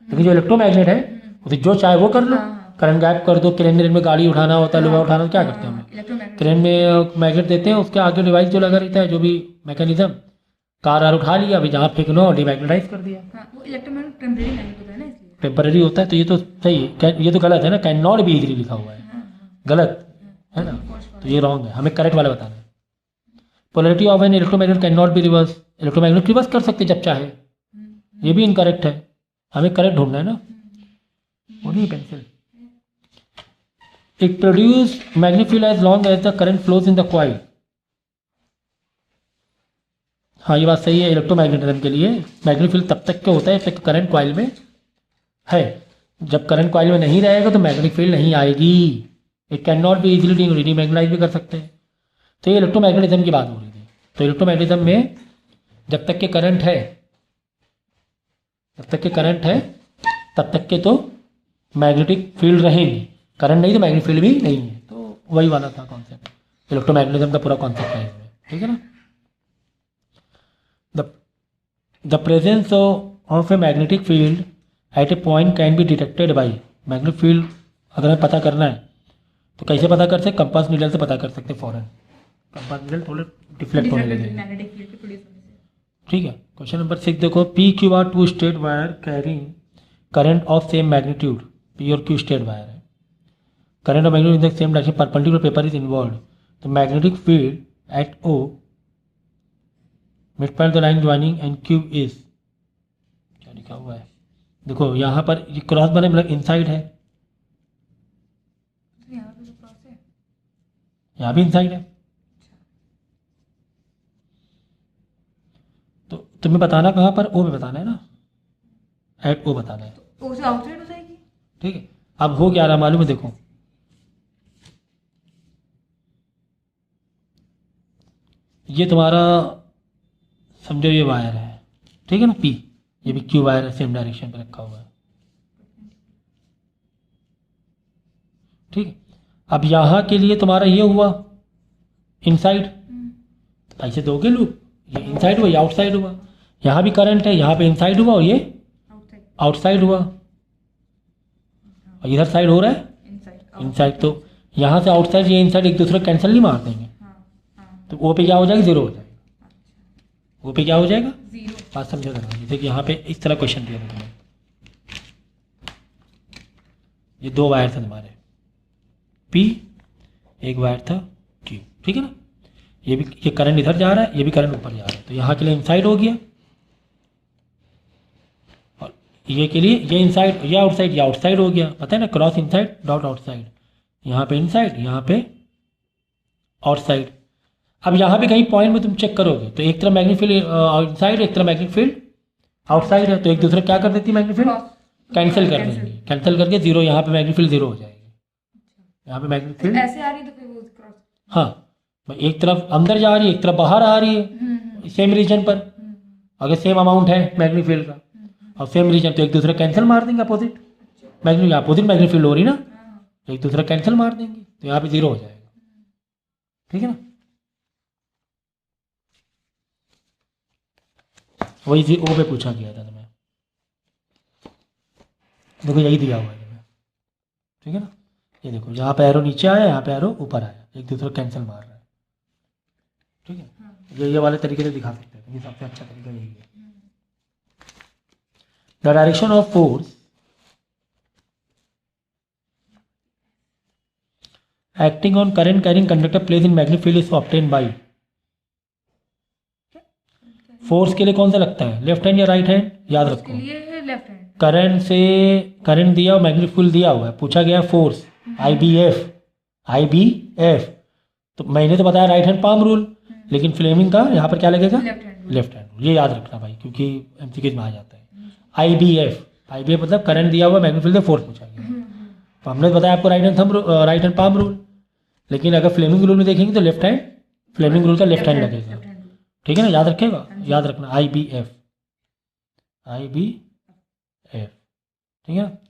लेकिन जो इलेक्ट्रोमैग्नेट है उसे जो चाहे वो कर लो। करंट गायब कर दो, क्रेन में गाड़ी उठाना होता है, लोहा उठाना, क्या करते हैं हम? इलेक्ट्रोमैग्नेट, क्रेन में मैग्नेट देते हैं, उसके आगे डिवाइस जो लगा रहता है, जो भी मैकेनिज्म, कार आर उठा लिया, अभी जहाँ फेंकना हो डिमैग्नेटाइज कर दिया। हाँ वो इलेक्ट्रोमैग्नेट टेम्परेरी मैग्नेट होता है ना, इसलिए। टेम्पररी होता है, तो ये तो सही है, ये तो गलत है ना, कैन नॉट बी इजीली लिखा हुआ है, गलत है ना, तो ये रॉन्ग है, हमें करेक्ट वाला बताना है। Polarity of an electromagnet can not be reverse, electromagnet reverse कर सकते जब चाहे, ये भी इनकरेक्ट है, हमें करेक्ट ढूंढना है ना। वो नहीं pencil. It produce magnetic field as long as the current flows in the coil. हाँ ये बात सही है, इलेक्ट्रोमैग्नेटिज्म के लिए मैग्नेटिक फील्ड तब तक का होता है जब तक करंट कॉइल में है, जब करंट कॉइल में नहीं रहेगा तो मैग्नेटिक फील्ड नहीं आएगी। It can not be easily demagnetise भी कर सकते हैं। तो ये इलेक्ट्रोमैग्नेटिज्म की बात हो रही थी। तो इलेक्ट्रोमैग्नेटिज्म में जब तक के करंट है, जब तक के करंट है तब तक के तो मैग्नेटिक फील्ड रहेंगे, करंट नहीं तो मैग्नेटिक फील्ड भी नहीं है। तो वही वाला था कॉन्सेप्ट, इलेक्ट्रोमैग्नेटिज्म का पूरा कॉन्सेप्ट है इसमें। ठीक है ना। The presence of a magnetic field eight A point can be detected by, magnetic field अगर हमें पता करना है तो कैसे पता कर सकते? कंपास नीडल से पता कर सकते फौरन, कंपास नीडल थोड़े डिफ्लेक्ट होने लगेंगे। मैग्नेटिक फील्ड के प्रोड्यूस होने से। ठीक है। क्वेश्चन नंबर 6 देखो, P Q R two straight wire carrying current of same magnitude, P और क्यू स्ट्रेट वायर है, current of magnitude in the same direction, perpendicular paper is involve, तो magnetic field at O mid point the line joining and Q is, क्या लिखा हुआ है देखो यहाँ पर, ये क्रॉस बने मतलब इनसाइड है, यहाँ पे जो क्रॉस है, यहाँ भी इनसाइड है। तो तुम्हें बताना कहाँ पर? ओ में बताना है ना, एट ओ बताना है। तो उसे आउटसाइड हो जाएगी। ठीक है। अब हो क्या रहा मालूम है? देखो ये तुम्हारा समझो ये वायर है, ठीक है ना, पी, ये भी क्यू वायर है, सेम डायरेक्शन पे रखा हुआ है। ठीक है। अब यहाँ के लिए तुम्हारा ये हुआ इनसाइड, ऐसे दोगे लूप, ये इनसाइड हुआ, ये आउटसाइड हुआ, यहाँ भी करंट है, यहाँ पे इनसाइड हुआ और ये आउटसाइड हुआ, और इधर साइड हो रहा है इनसाइड इनसाइड। तो यहाँ से आउटसाइड ये इनसाइड एक दूसरे कैंसिल नहीं मार देंगे, तो ओ पे क्या हो जाएगा, 0 हो जाएगा। ओ पे क्या हो जाएगा, 0। बात समझो जरा। जैसे कि यहाँ पे इस तरह क्वेश्चन दिया था तुम्हें, ये 2 वायर थे तुम्हारे, पी, एक वायर था क्यू, ठीक है ना। ये करंट इधर जा रहा है, ये भी करंट ऊपर जा रहा है, तो यहाँ के लिए इनसाइड हो गया, और ये के लिए ये इनसाइड, ये आउटसाइड, ये आउटसाइड हो गया। पता है ना, क्रॉस इनसाइड डॉट आउटसाइड, यहाँ पे इनसाइड, यहाँ पे आउटसाइड। अब यहाँ पे कहीं पॉइंट में तुम चेक करोगे तो एक तरफ मैग्नेटिक फील्ड इनसाइड, एक तरफ मैग्नेटिक फील्ड आउटसाइड है, तो एक दूसरे क्या कर देती है, मैग्नेटिक फील्ड कैंसिल कर देंगे, कैंसिल करके 0, यहाँ पे मैग्नेटिक फील्ड 0 हो जाएगी। यहाँ पे मैग्नेटिक फील्ड ऐसे आ रही तो फिर वो क्रॉस। हाँ, एक तरफ अंदर जा रही है, एक तरफ बाहर आ रही है, सेम रीजन पर। अगर सेम अमाउंट है मैग्नेटिक फील्ड का और सेम रीजन, तो एक दूसरे कैंसिल मार देंगे, opposite magnetic, opposite magnetic field हो रही ना, एक दूसरे कैंसिल मार देंगे, तो यहाँ पे 0 हो जाएगा, ठीक है ना। वही ओ पे पूछा गया था तुम्हें, देखो यही दिया हुआ है तुम्हें, ठीक है ना। ये देखो, यहाँ पे एरो नीचे आया, यहाँ पे एरो ऊपर आया, एक दूसरे कैंसिल मार रहा है, ठीक है। ये वाले तरीके से दिखा सकते हैं, ये सबसे अच्छा तरीका यही है। The direction of force acting on current carrying conductor place in magnetic field is obtain bye, force के लिए कौन सा लगता है, लेफ्ट हैंड या राइट हैंड, याद उसके रखो। लिए लेफ्ट हैंड। करंट से करंट दिया और मैग्नेटिक फील्ड दिया हुआ है, पूछा गया फोर्स IBF, तो मैंने तो बताया राइट हैंड पाम रूल, लेकिन फ्लेमिंग का यहाँ पर क्या लगेगा, लेफ्ट हैंड रूल। ये याद रखना भाई, क्योंकि MCQ में आ जाता है। IBF मतलब करंट दिया हुआ, मैग्नेटिक फील्ड से फोर्स पूछा गया, तो हमने बताया आपको राइट हैंड पाम रूल, लेकिन अगर फ्लेमिंग रूल में देखेंगे तो लेफ्ट हैंड, फ्लेमिंग रूल का लेफ्ट हैंड लगेगा, ठीक है ना, याद रखेगा, याद रखना IBF, ठीक है।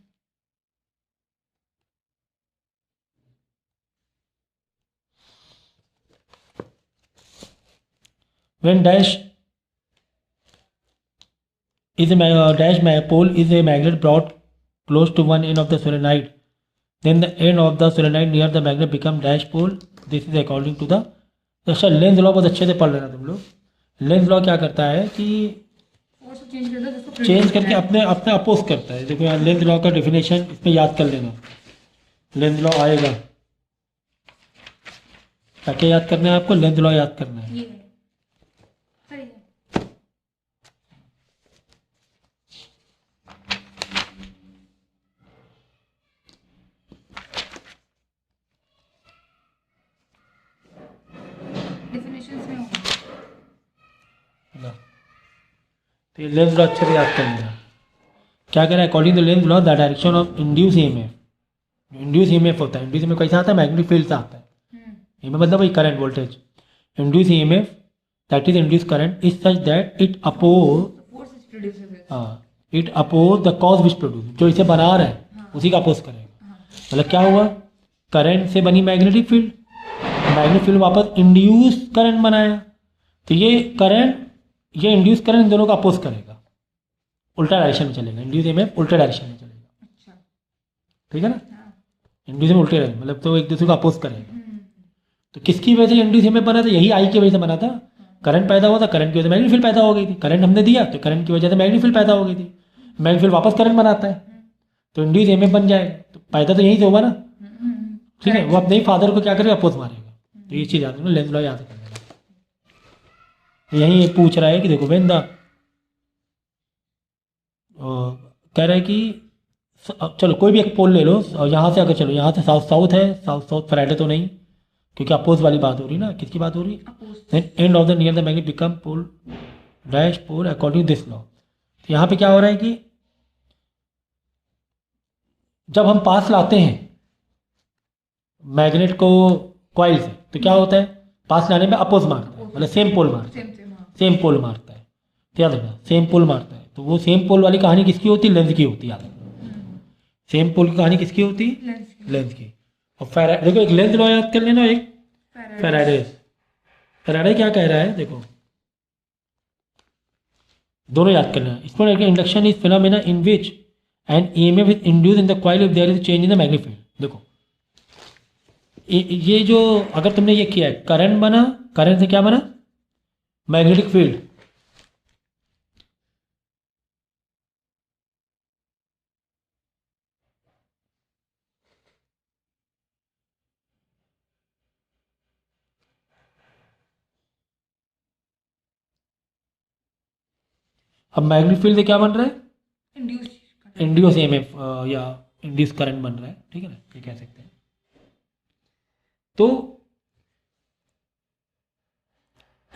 When dash is a pole is a magnet brought close to one end of the solenoid, then the end of the solenoid near the magnet become dash pole. This is according to the, अच्छा Lenz law बहुत अच्छे से पढ़ लेना तुम लोग। Lenz law क्या करता है कि चेंज करके अपने अपने अपोज करता है। देखो यहाँ लेंज लॉ का डेफिनेशन इसमें याद कर लेना, लेंज लॉ आएगा, क्या याद करना है आपको, लेंज लॉ याद करना है। तो लेंज लॉ अच्छे से याद कर लेना। क्या कह रहा है, according to Lenz law the direction of induce EMF, induce EMF होता है, इंड्यूस EMF कैसा आता है, मैग्नेटिक फील्ड से आता है। EMF मतलब वही current voltage, induce EMF that is induce current is such that it oppose the cause which produce, जो इसे बना रहा है उसी का अपोज करेगा। मतलब क्या हुआ, करंट से बनी मैग्नेटिक फील्ड, मैग्नेटिक फील्ड वापस इंड्यूस करंट बनाया, तो ये करंट ये इंड्यूस करंट इन दोनों का अपोज करेगा, उल्टा डायरेक्शन में चलेगा, इंड्यूस EMF उल्टे डायरेक्शन में चलेगा, ठीक है ना। इंड्यूस में उल्टे डायरेक्शन मतलब तो एक दूसरे को अपोज करेगा। तो किसकी वजह से इंड्यूस EMF बना था, यही आई की वजह से बना था। करंट पैदा हुआ था, करंट की वजह से मैग्नेटिक फील्ड पैदा हो गई थी, करंट हमने दिया तो करंट की वजह से मैग्नेटिक फील्ड पैदा हो गई थी, मैग्नेटिक फील्ड वापस करंट बनाता है तो इंड्यूस EMF बन जाएगा। तो पैदा तो यही से होगा ना, ठीक है। वो अपने ही फादर को क्या करेगा, अपोज मारेगा। तो ये चीज़ याद रखना, लेंज लॉ याद कर लेना। यही ये पूछ रहा है कि देखो वेन द कह रहा है कि चलो कोई भी एक पोल ले लो और यहाँ से अगर चलो यहाँ से साउथ साउथ है, साउथ साउथ फ्राइडे तो नहीं, क्योंकि अपोज वाली बात हो रही ना, किसकी बात हो रही, then end of the near the magnet become pole dash pole according this law. तो यहाँ पे क्या हो रहा है कि जब हम पास लाते हैं मैग्नेट को कॉइल से, तो क्या होता है, पास लाने में अपोज मारता है, मतलब सेम पोल मारता है, सेम पोल मारता है, तो याद रखना सेम पोल मारता है। तो वो सेम पोल वाली कहानी किसकी होती है, लेंज की होती है, याद रखना। सेम पोल की कहानी किसकी होती है, लेंज की। और फैराडे, देखो एक लेंज लॉ याद कर लेना, एक फैराडे। फैराडे क्या कह रहा है, देखो दोनों याद करना है। इसमें induction is phenomena in which an EMF is induce in the coil if there is change in the magnetic field. देखो ये जो अगर तुमने ये किया है, करंट बना, करंट से क्या बना, मैग्नेटिक फील्ड। अब मैग्नेटिक फील्ड से क्या बन रहा है, इंड्यूस इंड्यूस ईएमएफ या इंड्यूस करंट बन रहा है, ठीक है ना, ये कह सकते हैं। तो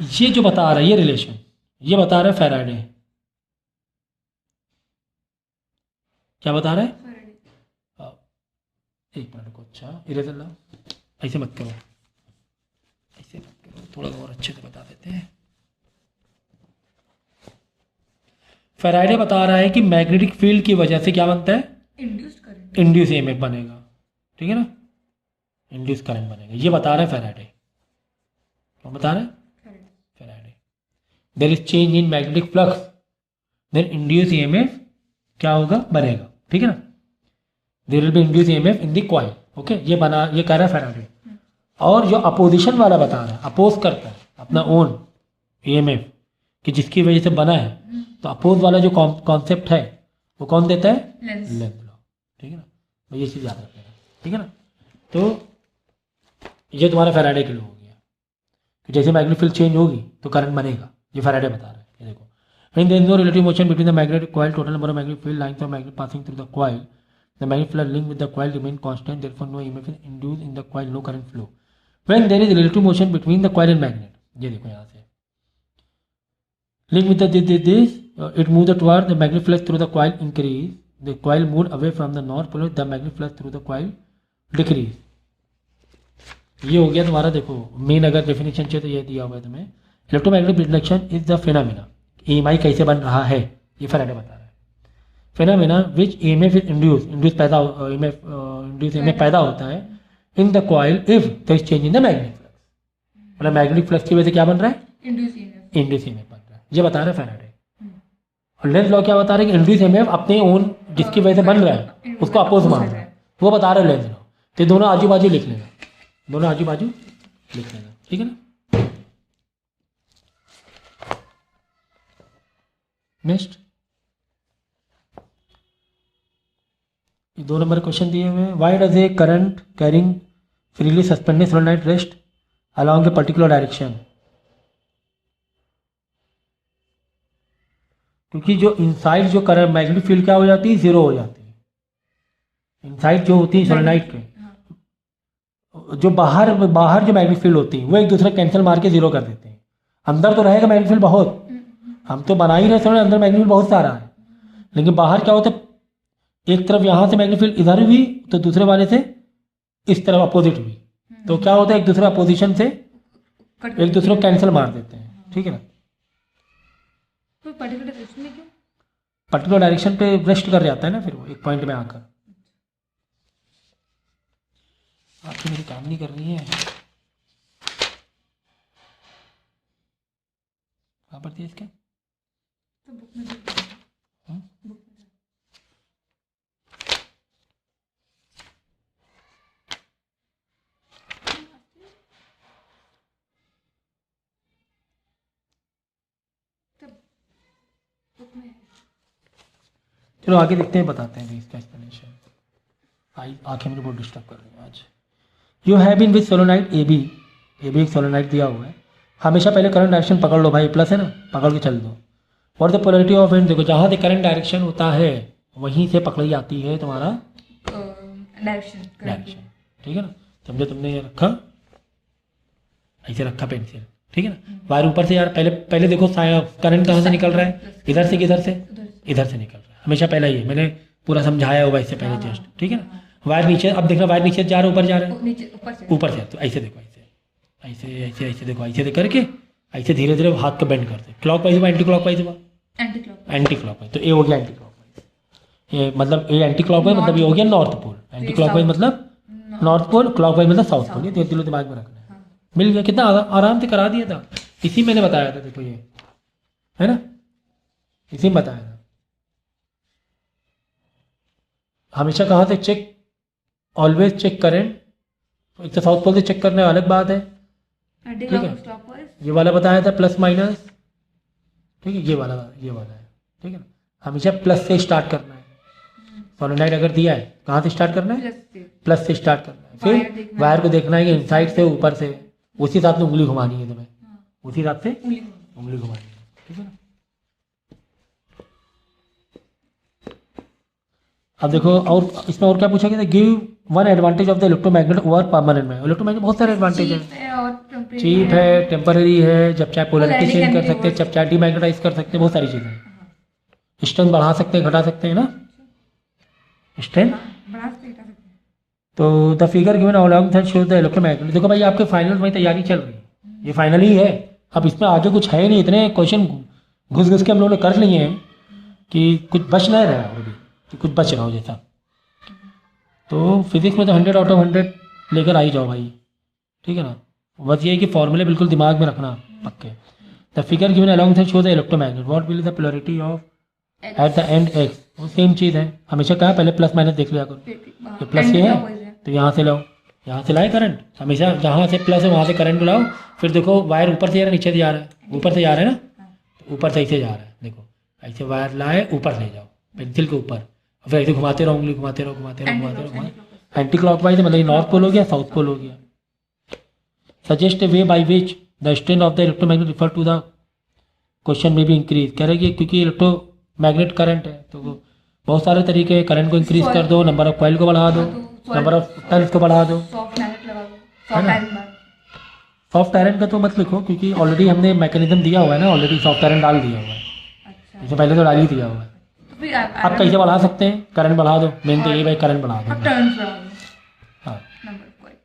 ये जो बता रहा है, ये रिलेशन ये बता रहा है फैराडे, क्या बता रहा है, एक मिनट को, अच्छा इरेजर लाओ, ऐसे मत करो, ऐसे मत करो, थोड़ा और अच्छे से बता देते हैं। फैराडे बता रहा है कि मैग्नेटिक फील्ड की वजह से क्या बनता है, इंड्यूस्ड करंट, इंड्यूस ईएमएफ बनेगा, ठीक है ना, इंड्यूस करंट बनेगा, ये बता रहा है फैराडे। कौन बता रहा है, Faraday. There is change in magnetic flux then induce EMF क्या होगा, बनेगा, ठीक है ना, there will be induce EMF in the coil. Okay, ये बना, ये कह रहा है फैराडे। और जो अपोजिशन वाला बता रहा है, अपोज करता है अपना ओन ईएमएफ कि जिसकी वजह से बना है, तो अपोज वाला जो कॉन्सेप्ट है वो कौन देता है, लेंस। लेंज लॉ, ठीक है ना, तो ये चीज़ याद रखना, ठीक है ना। तो ये तुम्हारा फैराडे के लॉ हो गया कि जैसे मैग्नेटिक फील्ड चेंज होगी तो करंट बनेगा, ये फैराडे बता रहा है। ये देखो, when there is no relative motion between the magnetic coil, total number of magnetic field lines of magnet passing through the coil, the magnetic field link with the coil remain constant, therefore no EMF is induced in the coil, no current flow. When there is relative motion between the coil and magnet, ये देखो यहाँ से link with this it moved toward the magnetic flux through the coil increase, the coil moved away from the north pole, the magnetic flux through the coil decrease। ये हो गया तुम्हारा, देखो main अगर डेफिनेशन चाहिए तो ये दिया हुआ है तुम्हें, electromagnetic induction is the phenomena, EMI कैसे बन रहा है ये फैराडे बता रहा है। Phenomena which EMF is induce पैदा, इंड्यूस ईएमएफ पैदा होता है in the coil if there is change in the magnetic flux, मतलब मैग्नेटिक फ्लक्स की वजह से क्या बन रहा है, इंड्यूस ईएमएफ, इंड्यूस ईएमएफ बन रहा है, ये बता रहा है फैराडे। और लेंज लॉ क्या बता रहा है कि इंड्यूस ईएमएफ अपने ओन जिसकी वजह से बन रहा है उसको अपोज मान रहा है, वो बता रहा है लेंज लॉ। तो दोनों आजू बाजू लिख लेना, दोनों आजू बाजू लिख लेना, ठीक है ना। नेक्स्ट, ये 2 नंबर क्वेश्चन दिए हुए हैं। Why does a current carrying freely suspended solenoid rest along a particular direction, क्योंकि जो इनसाइड जो करंट मैग्नेटिक फील्ड क्या हो जाती है, जीरो हो जाती है। इनसाइड जो होती है सोलेनोइड के, जो बाहर जो मैग्नेटिक फील्ड होती है वो एक दूसरे कैंसिल मार के जीरो कर देते हैं। अंदर तो रहेगा मैग्नेटिक फील्ड बहुत, हम तो बना ही रहे सोलेनोइड, अंदर मैग्नेटिक फील्ड बहुत सारा है, लेकिन बाहर क्या होता है, एक तरफ यहाँ से मैग्नेटिक फील्ड इधर भी तो दूसरे वाले से इस तरफ अपोजिट भी, तो क्या होता है एक दूसरे अपोजिशन से एक दूसरे को कैंसिल मार देते हैं, ठीक है ना। तो पर्टिकुलर डायरेक्शन में क्यों, पर्टिकुलर डायरेक्शन पे रेस्ट कर जाता है ना, फिर वो एक पॉइंट में आकर। आपकी मेरी काम नहीं कर रही है, कहाँ पढ़ती है इसके, तो बुक में देख लो। हाँ? बुक में। तब बुक में है। चलो आगे देखते हैं, बताते हैं इसका एक्सप्लेनेशन। आंखें मेरे बहुत डिस्टर्ब कर रही हैं आज। You have been with solenoid A B एक सोलोनाइट दिया हुआ है, हमेशा पहले करंट डायरेक्शन पकड़ लो भाई, प्लस है ना, पकड़ के चल दो। और द पोलरिटी ऑफ एंड, देखो जहाँ से करंट डायरेक्शन होता है वहीं से पकड़ी जाती है तुम्हारा डायरेक्शन, ठीक है ना। समझो, तुमने ये रखा, ऐसे रखा पेंसिल, ठीक है ना, वायर ऊपर से, यार पहले देखो करंट कहाँ से निकल रहा है, इधर से, किधर से, इधर से निकल रहा है, हमेशा पहला ये मैंने पूरा समझाया हुआ इससे पहले जस्ट, ठीक है ना। वायर नीचे, अब देखना वायर नीचे जा रहा है, ऊपर जा रहा है, नीचे ऊपर से, तो ऐसे देखो, ऐसे देखो, ऐसे दे करके ऐसे धीरे धीरे हाथ को बेंड करते, क्लॉक वाइज हुआ, एंटी क्लॉक वाइज हुआ, एंटी क्लॉक वाइज, तो ए हो गया एंटी क्लॉक वाइज, ये मतलब ए एंटी क्लॉक वाइज मतलब ये हो गया north pole, anti clock wise मतलब नॉर्थ पोल, क्लॉक वाइज मतलब साउथ पोल, ये दिलो दिमाग में रखना है। मिल गया, कितना आराम से करा दिया था, इसी मैंने बताया था, देखो ये है ना, इसी में बताया था। हमेशा कहाँ से चेक, ऑलवेज चेक करंट। एक तो साउथ पोल से चेक करना अलग बात है, एंटी ठीक है। Clockwise clockwise. ये वाला बताया था प्लस माइनस, ठीक है, ये वाला है, ठीक है ना। हमेशा प्लस से स्टार्ट करना है। सोलेनोइड अगर दिया है कहाँ से स्टार्ट करना है, प्लस से स्टार्ट करना है। वायर फिर देखना वायर को देखना है कि इनसाइड से ऊपर से, उसी हिसाब से उंगली घुमानी है तुम्हें, उसी हिसाब से उंगली घुमानी है, ठीक है ना। अब देखो और इसमें और क्या पूछा गया था, give one advantage of the electromagnet over permanent में। इलेक्ट्रोमैग्नेट बहुत सारे एडवांटेज है, और टेम्परेरी चीप है, टेम्पररी है, जब चाहे पोलरिटी Polarity चेंज can कर be सकते हैं, reversed। जब चाहे डीमैग्नेटाइज कर सकते हैं, बहुत सारी चीज़ें हैं। स्ट्रेंथ बढ़ा सकते हैं, घटा सकते हैं ना, स्ट्रेंथ। बढ़ा सकते हैं। तो the figure given along that shows the electromagnet. देखो भाई आपके फाइनल में तैयारी चल रही है, ये फाइनल ही है, अब इसमें आगे कुछ है नहीं, इतने क्वेश्चन घुस घुस के हम लोगों ने कर लिए हैं कि कुछ बच नहीं रहा है अभी, कि कुछ बच रहा हो जैसा। तो फिजिक्स में तो 100 आउट ऑफ 100 लेकर आई जाओ भाई, ठीक है ना। बस ये है कि फॉर्मूले बिल्कुल दिमाग में रखना पक्के। The figure given along that shows the electromagnet, what will the polarity of at the end x. वो सेम चीज़ है, हमेशा कहा पहले प्लस माइनस देख लिया करो। ये प्लस ये है तो यहाँ से लाओ, यहाँ से लाए करंट, हमेशा जहाँ से प्लस है वहाँ से करंट लाओ। फिर देखो वायर ऊपर से जा रहा है नीचे से जा रहा है, ऊपर से जा रहा है ना, तो ऊपर से ऐसे जा रहा है, देखो ऐसे वायर लाए ऊपर ले जाओ पेंसिल के ऊपर, फिर ऐसे घुमाते रहो उंगली, घुमाते रहो। एंटी क्लॉकवाइज मतलब नॉर्थ पोल हो गया, साउथ पोल हो गया। Suggest way by which the strength of the electromagnet refer to the question में भी इंक्रीज। कह रहे कि क्योंकि इलेक्ट्रोमैग्नेट करंट है तो बहुत सारे तरीके हैं, करंट को इंक्रीज कर दो, नंबर ऑफ कॉइल को बढ़ा दो, नंबर ऑफ टर्न्स को बढ़ा दो। सॉफ्ट मैग्नेट लगा दो, soft iron bar. Soft iron का तो मत लिखो क्योंकि ऑलरेडी हमने मैकेनिज्म दिया हुआ है ना, ऑलरेडी सॉफ्ट आयरन डाल दिया हुआ है, अच्छा इससे पहले तो डाल ही दिया हुआ है। तो फिर आप कैसे बढ़ा सकते हैं, करंट बढ़ा दो, मेन तो ये भाई करंट बढ़ा अब दो। टर्न्स बढ़ा दो, हाँ नंबर ऑफ कॉइल।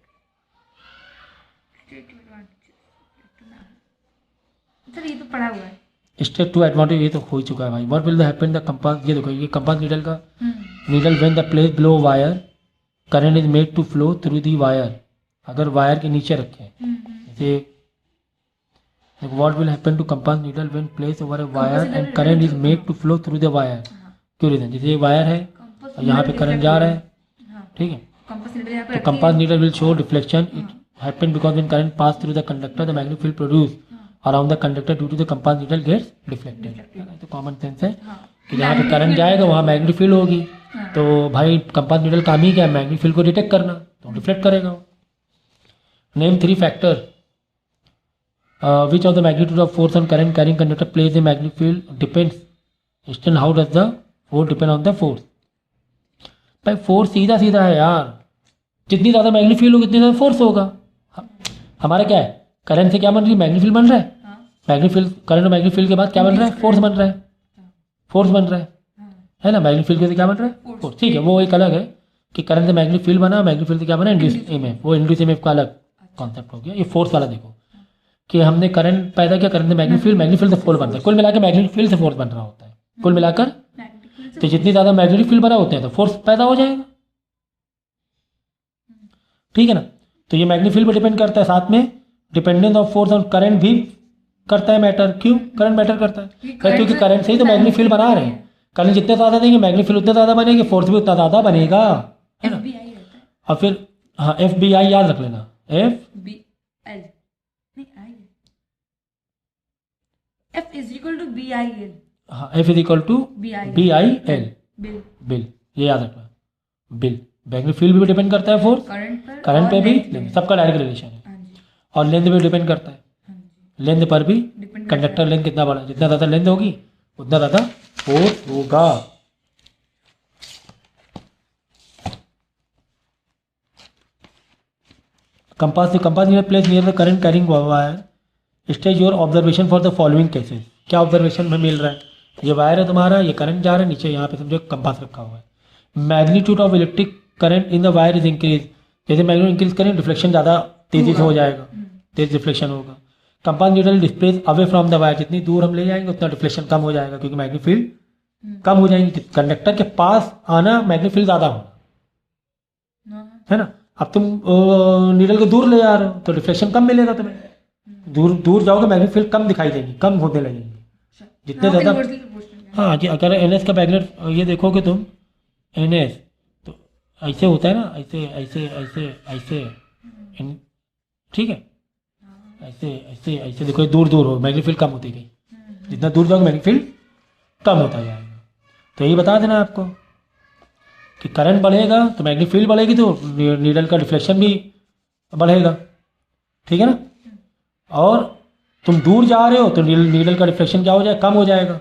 सर ये तो पढ़ा हुआ है। स्टेप टू एडवांटेज ये तो हो ही चुका है भाई। What will the happen the compass, ये देखो ये कंपास नीडल का, needle when the place below wire current is made to flow through the wire. अगर वायर के नीचे रखें जैसे देखो, what will happen to compass needle when place over a wire and current is made to flow through the wire. क्यों reason, जैसे ये wire है और यहाँ पे करंट जा रहा है, ठीक है, कंपास नीडल यहाँ पे तो compass needle will show deflection. It happen because when current pass through the conductor the magnetic field produce around the conductor due to the compass needle gets deflected. तो common sense है कि जहाँ पे current जाएगा वहाँ magnetic field होगी, तो भाई कंपास नीडल काम ही क्या है, मैग्नेटिक फील्ड को डिटेक्ट करना, तो डिफ्लेक्ट करेगा। Name 3 factor which of the magnitude of force on current carrying conductor plays a magnetic field depends. Still how does the force depend on the force? भाई force सीधा सीधा है यार, जितनी ज़्यादा मैग्नेटिक फील्ड होगी उतनी ज़्यादा फोर्स होगा। हमारा क्या है, करंट से क्या बन रही है, मैग्नेटिक फील्ड बन रहा है, मैग्नेटिक फील्ड करंट और मैग्नेटिक फील्ड के बाद क्या बन रहा है, फोर्स बन रहा है, फोर्स बन रहा है ना। मैग्नेटिक फील्ड से क्या बन रहा है, फोर्स, ठीक है। वो एक अलग है कि करंट से मैग्नेटिक फील्ड बना, मैग्नेटिक फील्ड से क्या बना, इंड्यूस ईएमएफ, वो इंड्यूस ईएमएफ का अलग कॉन्सेप्ट हो गया। ये फोर्स वाला देखो कि हमने करंट पैदा किया, करंट से मैग्नेटिक फील्ड से फोर्स बनता है, कुल मिलाकर मैग्नेटिक फील्ड से फोर्स बन रहा होता है, कुल मिलाकर। तो जितनी ज़्यादा मैग्नेटिक फील्ड बना होते हैं तो फोर्स पैदा हो जाएगा, ठीक है ना। तो ये मैग्नेटिक फील्ड पर डिपेंड करता है, साथ में dependence of force on current भी करता है मैटर। क्यों करंट मैटर करता है, क्योंकि करंट से ही तो मैग्नेटिक फील्ड बना रहे हैं। करंट जितने ज़्यादा देंगे मैग्नेटिक फील्ड उतने ज़्यादा बनेगी, फोर्स भी उतना ज़्यादा बनेगा, है ना। और फिर हाँ FBI याद रख लेना, FBL नहीं I F is equal to BIL। हाँ F is equal to BIL, BIL BIL, ये याद रखना। बिल मैग्नेटिक फील्ड भी डिपेंड करता है, फोर्स करंट पे भी, सबका डायरेक्ट रिलेशन है। और लेंथ भी डिपेंड करता है, लेंथ पर भी, कंडक्टर लेंथ कितना बड़ा, जितना ज़्यादा लेंथ होगी उतना ज़्यादा फोर्स होगा। Compass needle place near the current carrying wire. Stage your observation for the following cases. क्या ऑब्जर्वेशन में मिल रहा है, ये वायर है तुम्हारा, ये करंट जा रहा है, नीचे यहाँ पे समझो कंपास रखा हुआ है। Magnitude of electric current in the wire is increase. जैसे मैग्नीट्यूड इंक्रीज करें डिफ्लेक्शन ज़्यादा तेजी से हो जाएगा, तेज डिफ्लेक्शन होगा। Compass needle displace away from the wire, जितनी दूर हम ले जाएंगे उतना डिफ्लेक्शन कम हो जाएगा, क्योंकि मैग्नेटिक फील्ड कम हो जाएंगी। कंडक्टर के पास आना मैग्नेटिक फील्ड ज़्यादा होना, है ना। अब तुम नीडल को दूर ले जा रहे हो तो डिफ्लेक्शन कम मिलेगा तुम्हें, दूर दूर जाओगे मैग्नेटिक फील्ड कम दिखाई देगी, कम होने लगेगी जितने ज़्यादा। हाँ जी, अगर NS का मैग्नेट ये देखोगे तुम NS, ऐसे होता है ना, ऐसे ऐसे ऐसे ऐसे ठीक है, ऐसे ऐसे ऐसे देखो, दूर दूर हो मैग्नेटिक फील्ड कम होती गई, जितना दूर जाओगे मैग्नेटिक फील्ड कम होता जाएगा। तो यही बता देना आपको कि करंट बढ़ेगा तो मैग्नेटिक फील्ड बढ़ेगी, तो नीडल का डिफ्लेक्शन भी बढ़ेगा, ठीक है ना। और तुम दूर जा रहे हो तो नीडल का डिफ्लेक्शन क्या हो जाएगा, कम हो जाएगा,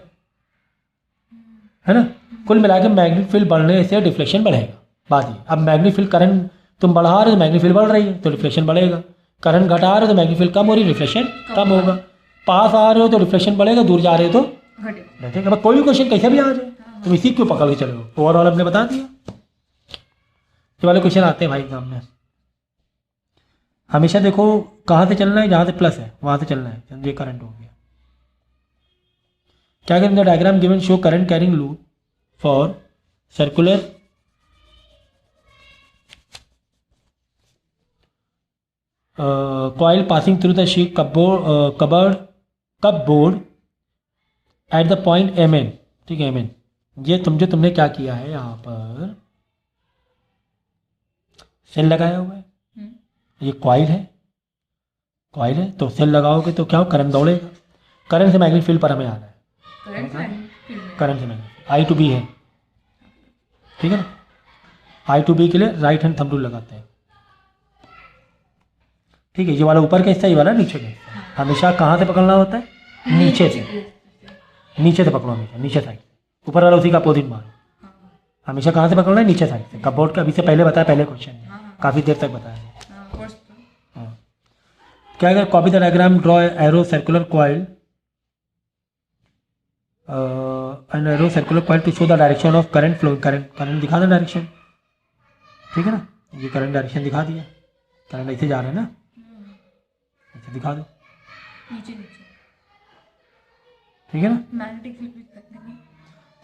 है ना। कुल मिलाकर मैग्नेटिक फील्ड बढ़ने से डिफ्लेक्शन बढ़ेगा। बात ये, अब मैग्नेटिक फील्ड करंट तुम बढ़ा रहे हो तो मैग्नेटिक फील्ड बढ़ रही है तो डिफ्लेक्शन बढ़ेगा, करंट घटा रहे हो तो मैग्नेटिक फील्ड कम हो रही है, डिफ्लेक्शन कम होगा। पास आ रहे हो तो डिफ्लेक्शन बढ़ेगा, दूर जा रहे हो तो घटेगा। घटेगा। अब कोई भी क्वेश्चन कैसे भी आ जाए तुम इसी क्यों पकड़ के चले हो, ओवरऑल हमने बता दिया। ये वाले क्वेश्चन आते हैं भाई सामने, हमेशा देखो कहाँ से चलना है, जहाँ से प्लस है वहाँ से चलना है। समझिए करंट हो गया, क्या करें, the diagram given show current carrying loop for circular coil passing through the sheet cupboard at the point mn, ठीक है mn। ये तुमने क्या किया है, यहाँ पर सेल लगाया हुआ है, ये कॉइल है तो सेल लगाओगे तो क्या हो, करंट दौड़ेगा। करंट से मैग्नेटिक फील्ड पर हमें आना है, करंट से मैग्नेटिक आई टू बी है, ठीक है ना। आई टू बी के लिए राइट हैंड थंब रूल लगाते हैं, ठीक है। ये वाला ऊपर का हिस्सा, ये वाला नीचे का हिस्सा। हमेशा कहाँ से पकड़ना होता है, नीचे से पकड़ो, हमेशा नीचे साइड। ऊपर वाला उसी का अपोजिट मारो, हमेशा कहाँ से पकड़ना है, नीचे साइड से। कपबोर्ड का अभी से पहले बताया, पहले क्वेश्चन में काफ़ी देर तक बताया। हाँ, क्या अगर copy the diagram, draw arrow circular coil and arrow circular coil to show the direction of current flow. Current दिखा दो डायरेक्शन, ठीक है ना। ये करंट डायरेक्शन दिखा दिया, करंट ऐसे जा रहा है ना, ऐसे दिखा दो, नीचे ठीक है ना। मैग्नेटिक फील्ड भी करने में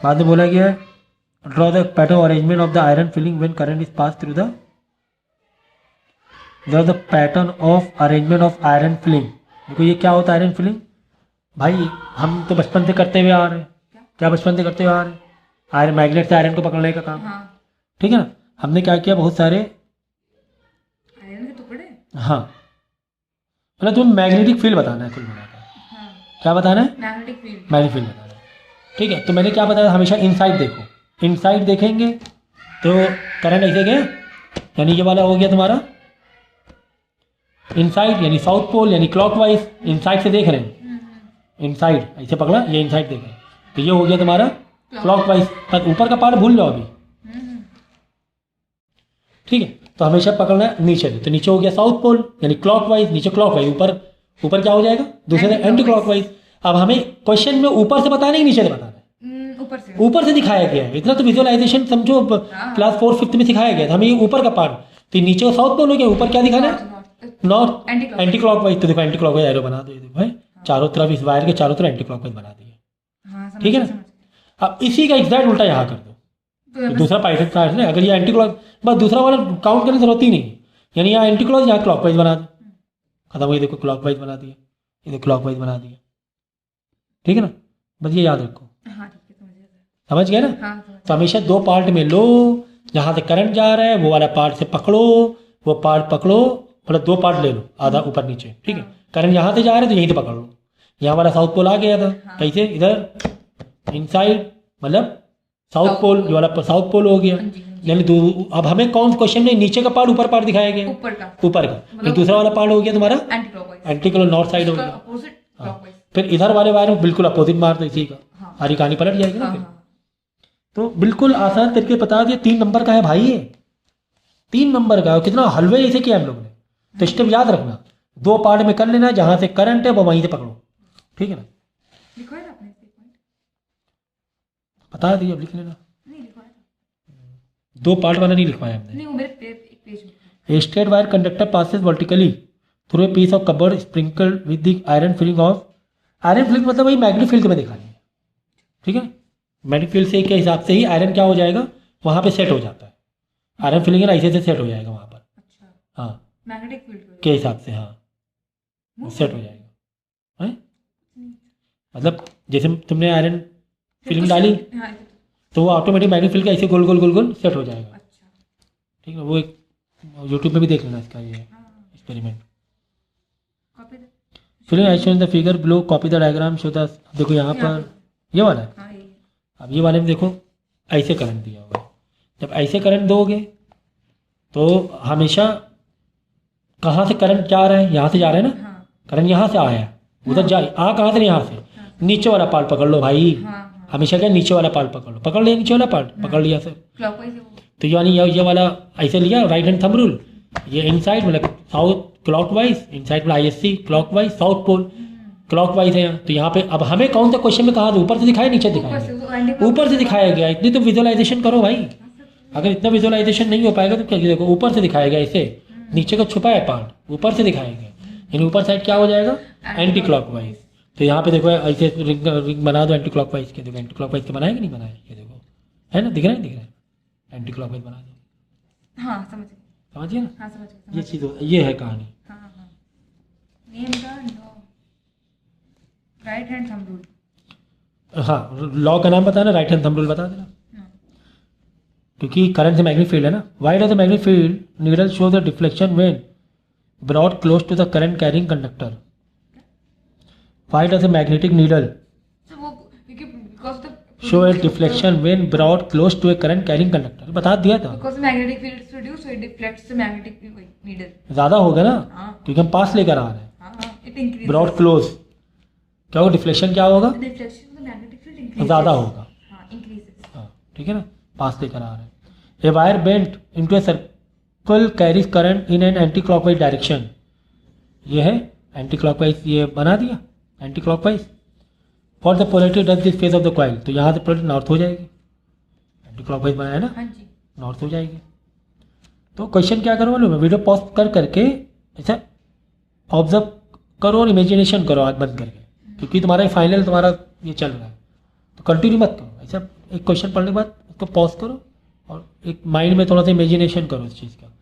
बाद में बोला गया है draw the pattern arrangement of the iron filling when current is pass through the pattern of arrangement of iron filling. देखो ये क्या होता है आयरन फिलिंग, भाई हम तो बचपन से करते हुए आ रहे हैं, क्या बचपन से करते हुए आ रहे हैं, आयरन मैग्नेट से आयरन को पकड़ने का काम, ठीक है ना। हमने क्या किया, बहुत सारे आयरन के टुकड़े, हाँ मतलब तुम्हें मैग्नेटिक फील्ड बताना है कुल मिलाकर। क्या बताना है, मैग्नेटिक फील्ड, मैग्नेटिक फील्ड बताना है, ठीक है। तो मैंने क्या बताया, हमेशा इनसाइड देखो, इनसाइड देखेंगे तो करंट ऐसे गया, यानी ये वाला हो गया तुम्हारा इनसाइड, यानी साउथ पोल, यानी क्लॉकवाइज। इनसाइड से देख रहे हैं, इनसाइड ऐसे पकड़ा, ये इनसाइड देख रहे हैं, तो ये हो गया तुम्हारा क्लॉकवाइज। पर ऊपर का पार्ट भूल जाओ अभी, ठीक है। तो हमेशा पकड़ना है नीचे से, तो नीचे हो गया साउथ पोल यानी क्लॉकवाइज, नीचे क्लॉकवाइज, ऊपर क्या हो जाएगा, दूसरे से एंटी क्लॉकवाइज। अब हमें क्वेश्चन में ऊपर से बताना है कि नीचे से बताना है, ऊपर से दिखाया गया है, इतना तो विजुअलाइजेशन समझो, क्लास 4th 5th में सिखाया गया था हमें। ये ऊपर का पार्ट, तो नीचे साउथ पोल हो गया, ऊपर क्या दिखाना है, नॉर्थ एंटी क्लॉकवाइज। तो देखो एंटी क्लॉकवाइज एरो बना दो, ये देखो है चारों तरफ, इस वायर के चारों तरफ एंटी क्लॉकवाइज बना दिया, ठीक है ना। अब इसी का एग्जैक्ट उल्टा यहाँ कर दो, तो दूसरा पाइथन का है, अगर ये एंटी क्लॉक, बस दूसरा वाला काउंट करने की जरूरत ही नहीं, यानी यहाँ एंटी क्लॉक, यहाँ क्लॉकवाइज बना दो, खत्म हो, ये देखो क्लॉकवाइज बना दिया, ये देखो क्लॉकवाइज बना दिया, ठीक है ना। बस ये याद रखो, समझ गए ना। तो हमेशा दो पार्ट में लो, जहाँ से करंट जा रहा है वो वाला पार्ट से पकड़ो, वो पार्ट पकड़ो, मतलब दो पार्ट ले लो, आधा ऊपर नीचे, ठीक है। करंट यहाँ से जा रहा है तो यहीं से पकड़ लो, यहाँ वाला साउथ पोल आ गया था, कैसे इधर इनसाइड मतलब साउथ पोल, ये वाला साउथ पोल हो गया, यानी अब हमें कौन क्वेश्चन में नीचे का पार्ट ऊपर पार्ट दिखाया गया, ऊपर का, दूसरा वाला पार्ट हो गया तुम्हारा एंटी क्लॉक, नॉर्थ साइड हो गया। फिर इधर वाले वायर में बिल्कुल अपोजिट मार दो, इसी का हरी कहानी पलट जाएगी ना फिर। तो बिल्कुल आसान तरीके बता दिए, 3 नंबर का है भाई ये, 3 नंबर का, कितना हलवे ऐसे किया हम लोग ने। तो स्टेप याद रखना, 2 पार्ट में कर लेना, जहां से करंट है वो वहीं से पकड़ो, ठीक है ना। बता दिए, अब लिख लेना, 2 पार्ट वाला नहीं लिखवाया हमने। Straight wire conductor passes vertically through a piece of cupboard sprinkled with the iron filling of, iron filling मतलब वही मैग्नेटिक फील्ड में दिखानी है, ठीक है। मैग्नेटिक फील्ड से के हिसाब से ही आयरन क्या हो जाएगा, वहाँ पे सेट हो जाता है, आयरन फिलिंग है ना ऐसे से सेट हो जाएगा वहाँ पर, हाँ मैग्नेटिक फील्ड के हिसाब से, हाँ सेट हो जाएगा, है मतलब जैसे तुमने आयरन फिलिंग डाली तो वो ऑटोमेटिक मैग्नेटिक फील्ड का ऐसे गोल गोल गोल गोल सेट हो जाएगा, ठीक है, वो एक यूट्यूब पे भी देख लेना इसका ये हाँ एक्सपेरिमेंट। कॉपी द फिर I show the figure below, copy the diagram, show the, देखो यहाँ पर ये वाला है। हाँ ये अब ये वाले में देखो ऐसे करंट दिया हुआ है, जब ऐसे करंट दोगे तो हमेशा कहाँ से करंट जा रहा है, यहाँ से जा रहा है ना, हाँ करंट यहाँ से आया, उधर जा आ कहाँ से, यहाँ से, नीचे वाला पार्ट पकड़ लो भाई, हाँ हाँ हमेशा क्या नीचे वाला पार्ट पकड़ लो, पकड़ लिया नीचे वाला पार्ट, पकड़ लिया सर। क्लॉकवाइज है वो। तो यानी ये वाला ऐसे लिया, राइट हैंड थंब रूल, ये इनसाइड मतलब साउथ क्लॉकवाइज, इनसाइड मतलब ISC clockwise, south pole clockwise है यहाँ। तो यहाँ पे अब हमें कौन सा क्वेश्चन में कहा था, ऊपर से दिखाया नीचे ऊपर से दिखाया, वो एंटी ऊपर से दिखाया गया, इतनी तो विजुअलाइजेशन करो भाई। अगर इतना विजुअलाइजेशन नहीं हो पाएगा तो क्या, देखो ऊपर से दिखाया गया ऐसे, नीचे का छुपा है पार्ट, ऊपर से दिखाया गया, यानी ऊपर साइड क्या हो जाएगा, एंटी क्लॉकवाइज। तो यहाँ पे देखो ऐसे रिंग बना दो एंटी क्लॉकवाइज के, देखो एंटी क्लॉकवाइज के बनाए कि नहीं बनाए, ये देखो है ना, दिख रहा है, दिख रहा है, एंटी क्लॉकवाइज बना दो, हाँ समझ गई, समझिए ना, हाँ समझ गई, ये चीज़ ये है कहानी। हाँ हाँ name the law right hand thumb rule. हाँ, लॉ का नाम बताना, राइट हैंड थंब रूल बता देना, क्योंकि करंट से मैग्नेटिक फील्ड है ना। Why does the magnetic field needle show the deflection when brought close to the current carrying conductor. Why does the magnetic needle तो वो क्योंकि because the show a deflection when brought close to a current carrying conductor, बता दिया था। Because magnetic field is produce so it deflects the magnetic needle. ज़्यादा होगा ना, हाँ क्योंकि हम पास लेकर आ रहे हैं, हाँ इट इंक्रीज ब्रॉड क्लोज, क्या होगा, डिफ्लेक्शन क्या होगा, deflection of the magnetic field increase ज़्यादा होगा, हाँ इंक्रीजेस। हाँ ठीक है ना, पास लेकर आ रहे हैं। A wire bent into a circle carries current in an anti clockwise direction, ये है एंटी क्लॉकवाइज, ये बना दिया anti clockwise. For the polarity does this face of the coil, तो यहाँ से पोलैरिटी नॉर्थ हो जाएगी, एंटी क्लॉकवाइज बनाया ना, हाँ जी नॉर्थ हो जाएगी। तो क्वेश्चन क्या करो मालूम है, वीडियो पॉज कर करके ऐसा ऑब्जर्व करो और इमेजिनेशन करो आँख बंद करके, क्योंकि तुम्हारा फाइनल तुम्हारा ये चल रहा है, तो कंटिन्यू मत करो, ऐसा एक क्वेश्चन पढ़ने के बाद उसको पॉज करो और एक माइंड में थोड़ा सा इमेजिनेशन करो इस चीज़ का,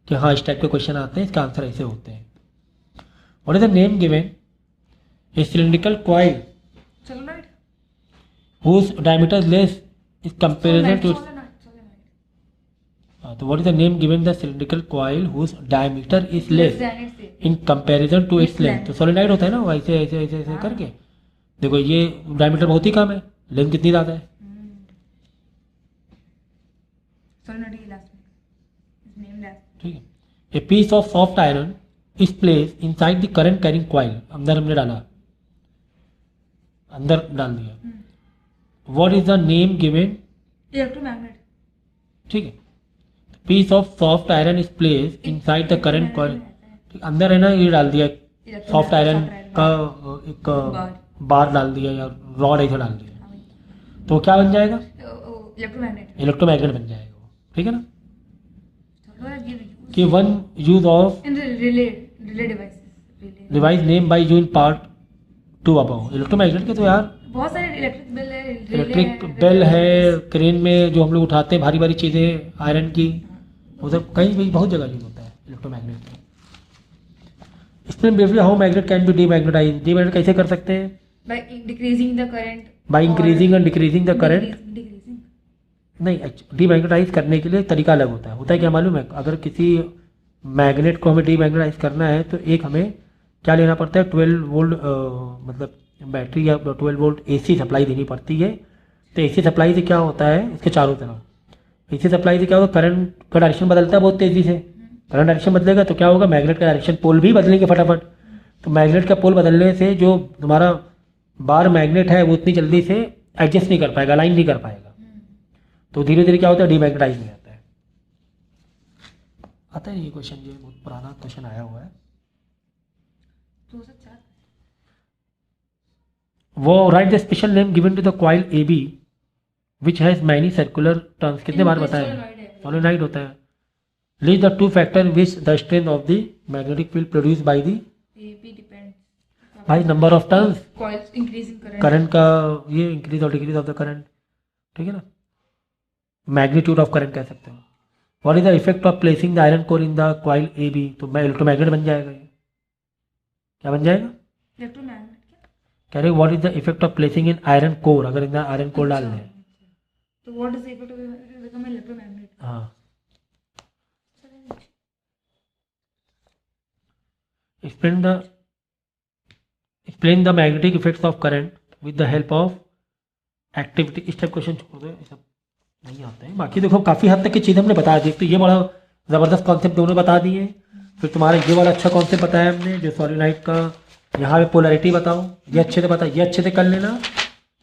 कि हाँ इस टाइप के क्वेश्चन आते हैं, इसका आंसर ऐसे होते हैं। What is the name given A cylindrical coil solenoid whose diameter is less is comparison to its, तो what is the name given the cylindrical coil whose diameter is less in comparison to its length। तो solenoid होता है ना, वो ऐसे ऐसे ऐसे ऐसे करके, देखो ये डायमीटर बहुत ही कम है, लेंथ कितनी ज़्यादा है, सोलेनॉइड की लास्ट में इज नेम्ड एज। ठीक है। A piece of soft iron is place inside the current carrying coil, अंदर हमने डाला, अंदर डाल दिया। What is the name given, electromagnet. ठीक है, piece of soft iron is place inside the current coil, अंदर है ना, ये डाल दिया सॉफ्ट आयरन का एक बार डाल दिया या रॉड ऐसा डाल दिया, तो क्या बन जाएगा, इलेक्ट्रोमैग्नेट। इलेक्ट्रोमैग्नेट बन जाएगा वो, ठीक है ना। सोलेनॉइड गिव कि one use of in relay devices device name by you in part 2 above. Electromagnet के तो यार बहुत सारे इलेक्ट्रिक बेल है, इलेक्ट्रिक बेल है, क्रेन में जो हम लोग उठाते हैं भारी भारी चीज़ें आयरन की, उधर कहीं भी बहुत जगह यूज होता है इलेक्ट्रोमैग्नेट। इसमें briefly how magnet can be demagnetise, demagnet कैसे कर सकते हैं, by decreasing the current by increasing and decreasing the current. decreasing नहीं, डीमैग्नेटाइज करने के लिए तरीका अलग होता है। होता है क्या मालूम है, अगर किसी मैग्नेट को हमें डीमैग्नेटाइज करना है तो एक हमें क्या लेना पड़ता है, 12 वोल्ट मतलब बैटरी या 12 वोल्ट एसी सप्लाई देनी पड़ती है। तो एसी सप्लाई से क्या होता है, इसके चारों तरफ एसी सप्लाई से क्या होगा, करंट का डायरेक्शन बदलता है बहुत तेज़ी से, करंट डायरेक्शन बदलेगा तो क्या होगा, मैग्नेट का डायरेक्शन पोल भी बदलेंगे फटाफट। तो मैग्नेट का पोल बदलने से जो तुम्हारा बार मैग्नेट है वो इतनी जल्दी से एडजस्ट नहीं कर पाएगा, अलाइन नहीं कर पाएगा, तो धीरे धीरे क्या होता है, डीमैग्नेटाइज हो जाता है। आता है ये क्वेश्चन, ये बहुत पुराना क्वेश्चन आया हुआ है। 2004 वो right the special name given to the coil A b which has many circular turns, कितने बार बताया, सोलेनॉइड होता है। List the two factor which the strength of the magnetic field produce by the AP depends by number of turns, coils increasing current current का ये increase और decrease of the current, ठीक है ना, मैग्नीट्यूड ऑफ करंट कह सकते हो। What is the effect of placing the iron core in the coil A B, तो इलेक्ट्रोमैग्नेट बन जाएगा ये, क्या बन जाएगा, इलेक्ट्रोमैग्नेट कह रहे what is the effect of placing in iron core, अगर इन आयरन कोर डाल दें तो what is the effect of become electromagnet. हाँ, explain the magnetic effects of current with the help of activity. इस टाइप क्वेश्चन छोड़ दो, ये सब नहीं आते हैं। बाकी देखो काफ़ी हद तक की चीज़ हमने बता दी। तो ये बड़ा ज़बरदस्त कॉन्सेप्ट दोनों बता दिए। फिर तुम्हारा ये वाला अच्छा कॉन्सेप्ट बताया हमने जो सॉलिनॉइड का, यहाँ पे पोलैरिटी बताओ, ये अच्छे से बता, ये अच्छे से कर लेना,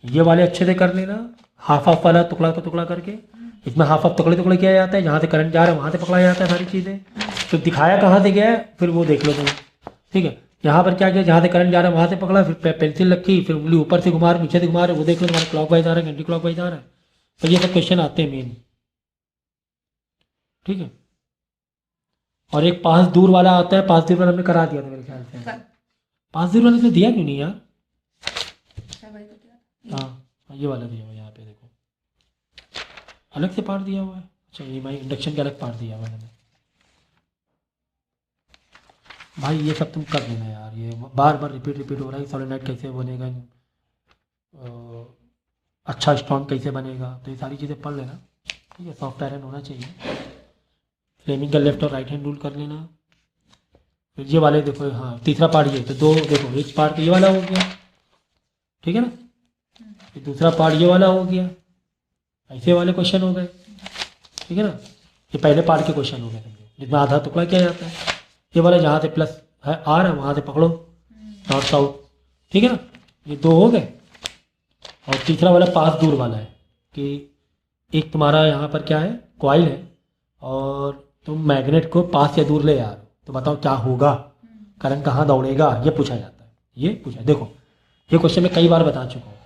ये वाले अच्छे से कर लेना, हाफ हाफ वाला टुकड़ा का टुकड़ा करके। इसमें हाफ हाफ टुकड़े टुकड़े किया जाता है, जहाँ से करंट जा रहा है वहाँ से पकड़ा जाता है सारी चीज़ें। तो दिखाया कहाँ से गया है फिर वो देख लो तुम, ठीक है। यहाँ पर क्या किया, जहाँ से करंट जा रहा है वहाँ से पकड़ा, फिर पेंसिल रखी, फिर उंगली ऊपर से घुमा रहे नीचे से घुमा रहे, वो देख लो तुम्हारा क्लॉक वाइज आ रहा है, एंटी क्लॉक वाइज आ रहा है। तो ये सब क्वेश्चन आते हैं मेन, ठीक है। और एक पास दूर वाला आता है, पास दूर वाला हमने करा दिया था मेरे ख्याल से। पास दूर वाले से दिया क्यों नहीं यार? हाँ ये वाला दिया हुआ है, यहाँ पे देखो अलग से पार्ट दिया हुआ है। अच्छा ये भाई इंडक्शन का अलग पार्ट दिया हुआ है मैंने। भाई ये सब तुम कर लेना यार, ये बार बार रिपीट हो रहा है। सॉलिनॉइड कैसे बनेगा, अच्छा स्ट्रॉन्ग कैसे बनेगा, तो ये सारी चीज़ें पढ़ लेना, ठीक है। सॉफ्ट आयरन होना चाहिए। फ्लेमिंग का लेफ्ट और राइट हैंड रूल कर लेना। फिर ये वाले देखो, हाँ तीसरा पार्ट ये, तो दो देखो, एक पार्ट ये वाला हो गया, ठीक है ना। फिर दूसरा पार्ट ये वाला हो गया, ऐसे वाले क्वेश्चन हो गए, ठीक है ना। ये पहले पार्ट के क्वेश्चन हो गए जिसमें आधा टुकड़ा किया जाता है। ये वाला जहाँ से प्लस है आ रहा है वहाँ से पकड़ो, नॉर्थ साउथ, ठीक है ना। ये दो हो गए। और तीसरा वाला पास दूर वाला है कि एक तुम्हारा यहाँ पर क्या है, कॉइल है, और तुम मैग्नेट को पास या दूर ले आ रहे हो, तो बताओ क्या होगा, करंट कहाँ दौड़ेगा, ये पूछा जाता है। ये पूछा, देखो ये क्वेश्चन मैं कई बार बता चुका हूँ।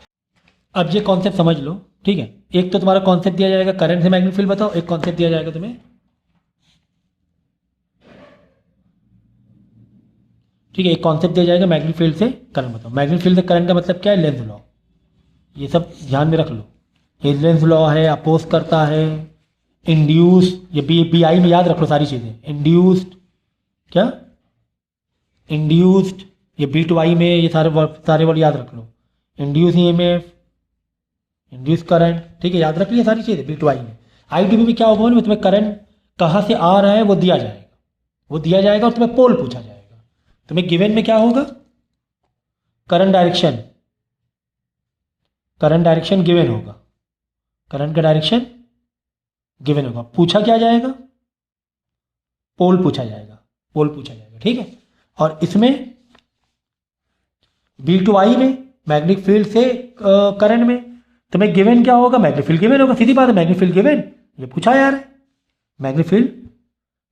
अब ये कॉन्सेप्ट समझ लो, ठीक है। एक तो तुम्हारा कॉन्सेप्ट दिया जाएगा करंट से मैग्नेटिक फील्ड बताओ, एक कॉन्सेप्ट दिया जाएगा तुम्हें, ठीक है, एक कॉन्सेप्ट दिया जाएगा मैग्नेटिक फील्ड से करंट बताओ। मैग्नेटिक फील्ड से करंट का मतलब क्या है, लेंज लॉ, ये सब ध्यान में रख लो। ये लेंज लॉ है, अपोज करता है, इंड्यूस, ये बी आई में याद रख लो सारी चीज़ें। इंड्यूस्ड क्या, इंड्यूस्ड, ये बी टू आई में ये सारे वर्ड याद रख लो। इंड्यूस ईएमएफ, इंड्यूस करंट, ठीक है, याद रख लिया सारी चीज़ें। बी टू आई में, आई डी बी में क्या होगा, तुम्हें करंट कहाँ से आ रहा है वो दिया जाएगा, वो दिया जाएगा और तुम्हें पोल पूछा जाएगा। तुम्हें गिवन में क्या होगा, current direction, current direction given होगा, करंट का डायरेक्शन गिवन होगा। पूछा क्या जाएगा, पोल पूछा जाएगा, पोल पूछा जाएगा, ठीक है। और इसमें बी टू आई में मैग्नेटिक फील्ड से करंट में तुम्हें गिवन क्या होगा, मैग्नेटिक फील्ड गिवन होगा, सीधी बात है, मैग्नेटिक फील्ड गिवन, ये पूछा यार है। मैग्नेटिक फील्ड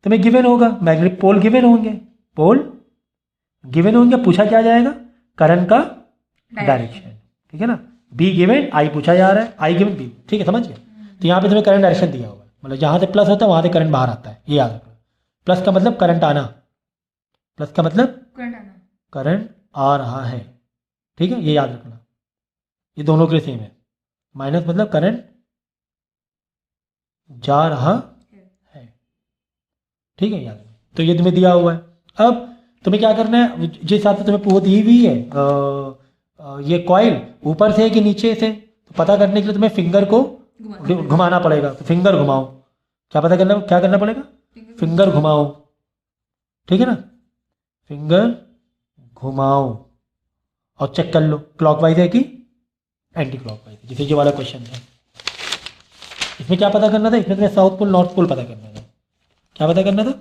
तुम्हें गिवन होगा, मैग्नेटिक पोल गिवन होंगे, पोल गिवन होंगे। पूछा क्या जाएगा, करंट का डायरेक्शन, ठीक है ना। बी गिवन, आई पूछा जा रहा है, आई गिवन बी, ठीक है, समझ गए। तो यहाँ पे तुम्हें करंट डायरेक्शन दिया होगा, मतलब जहाँ से प्लस होता है वहाँ से करंट बाहर आता है, ये याद रखना। प्लस का मतलब करंट आना, प्लस का मतलब करंट आ रहा है, ठीक है, ये याद रखना। ये दोनों के सेम है। माइनस मतलब करंट जा रहा है, ठीक है, याद रखना। तो ये तुम्हें दिया हुआ है। अब तुम्हें क्या करना है, जिस हिसाब से तुम्हें वो दी हुई है ये कॉइल ऊपर से कि नीचे से, तो पता करने के लिए तुम्हें फिंगर को घुमाना पड़ेगा। तो फिंगर घुमाओ, क्या पता करना, क्या करना पड़ेगा, फिंगर घुमाओ, ठीक है ना, फिंगर घुमाओ और चेक कर लो क्लॉकवाइज है कि एंटी क्लॉकवाइज है, जैसे ये वाला क्वेश्चन था। इसमें क्या पता करना था, इसमें तुम्हें साउथ पोल नॉर्थ पोल पता करना था। क्या पता करना था,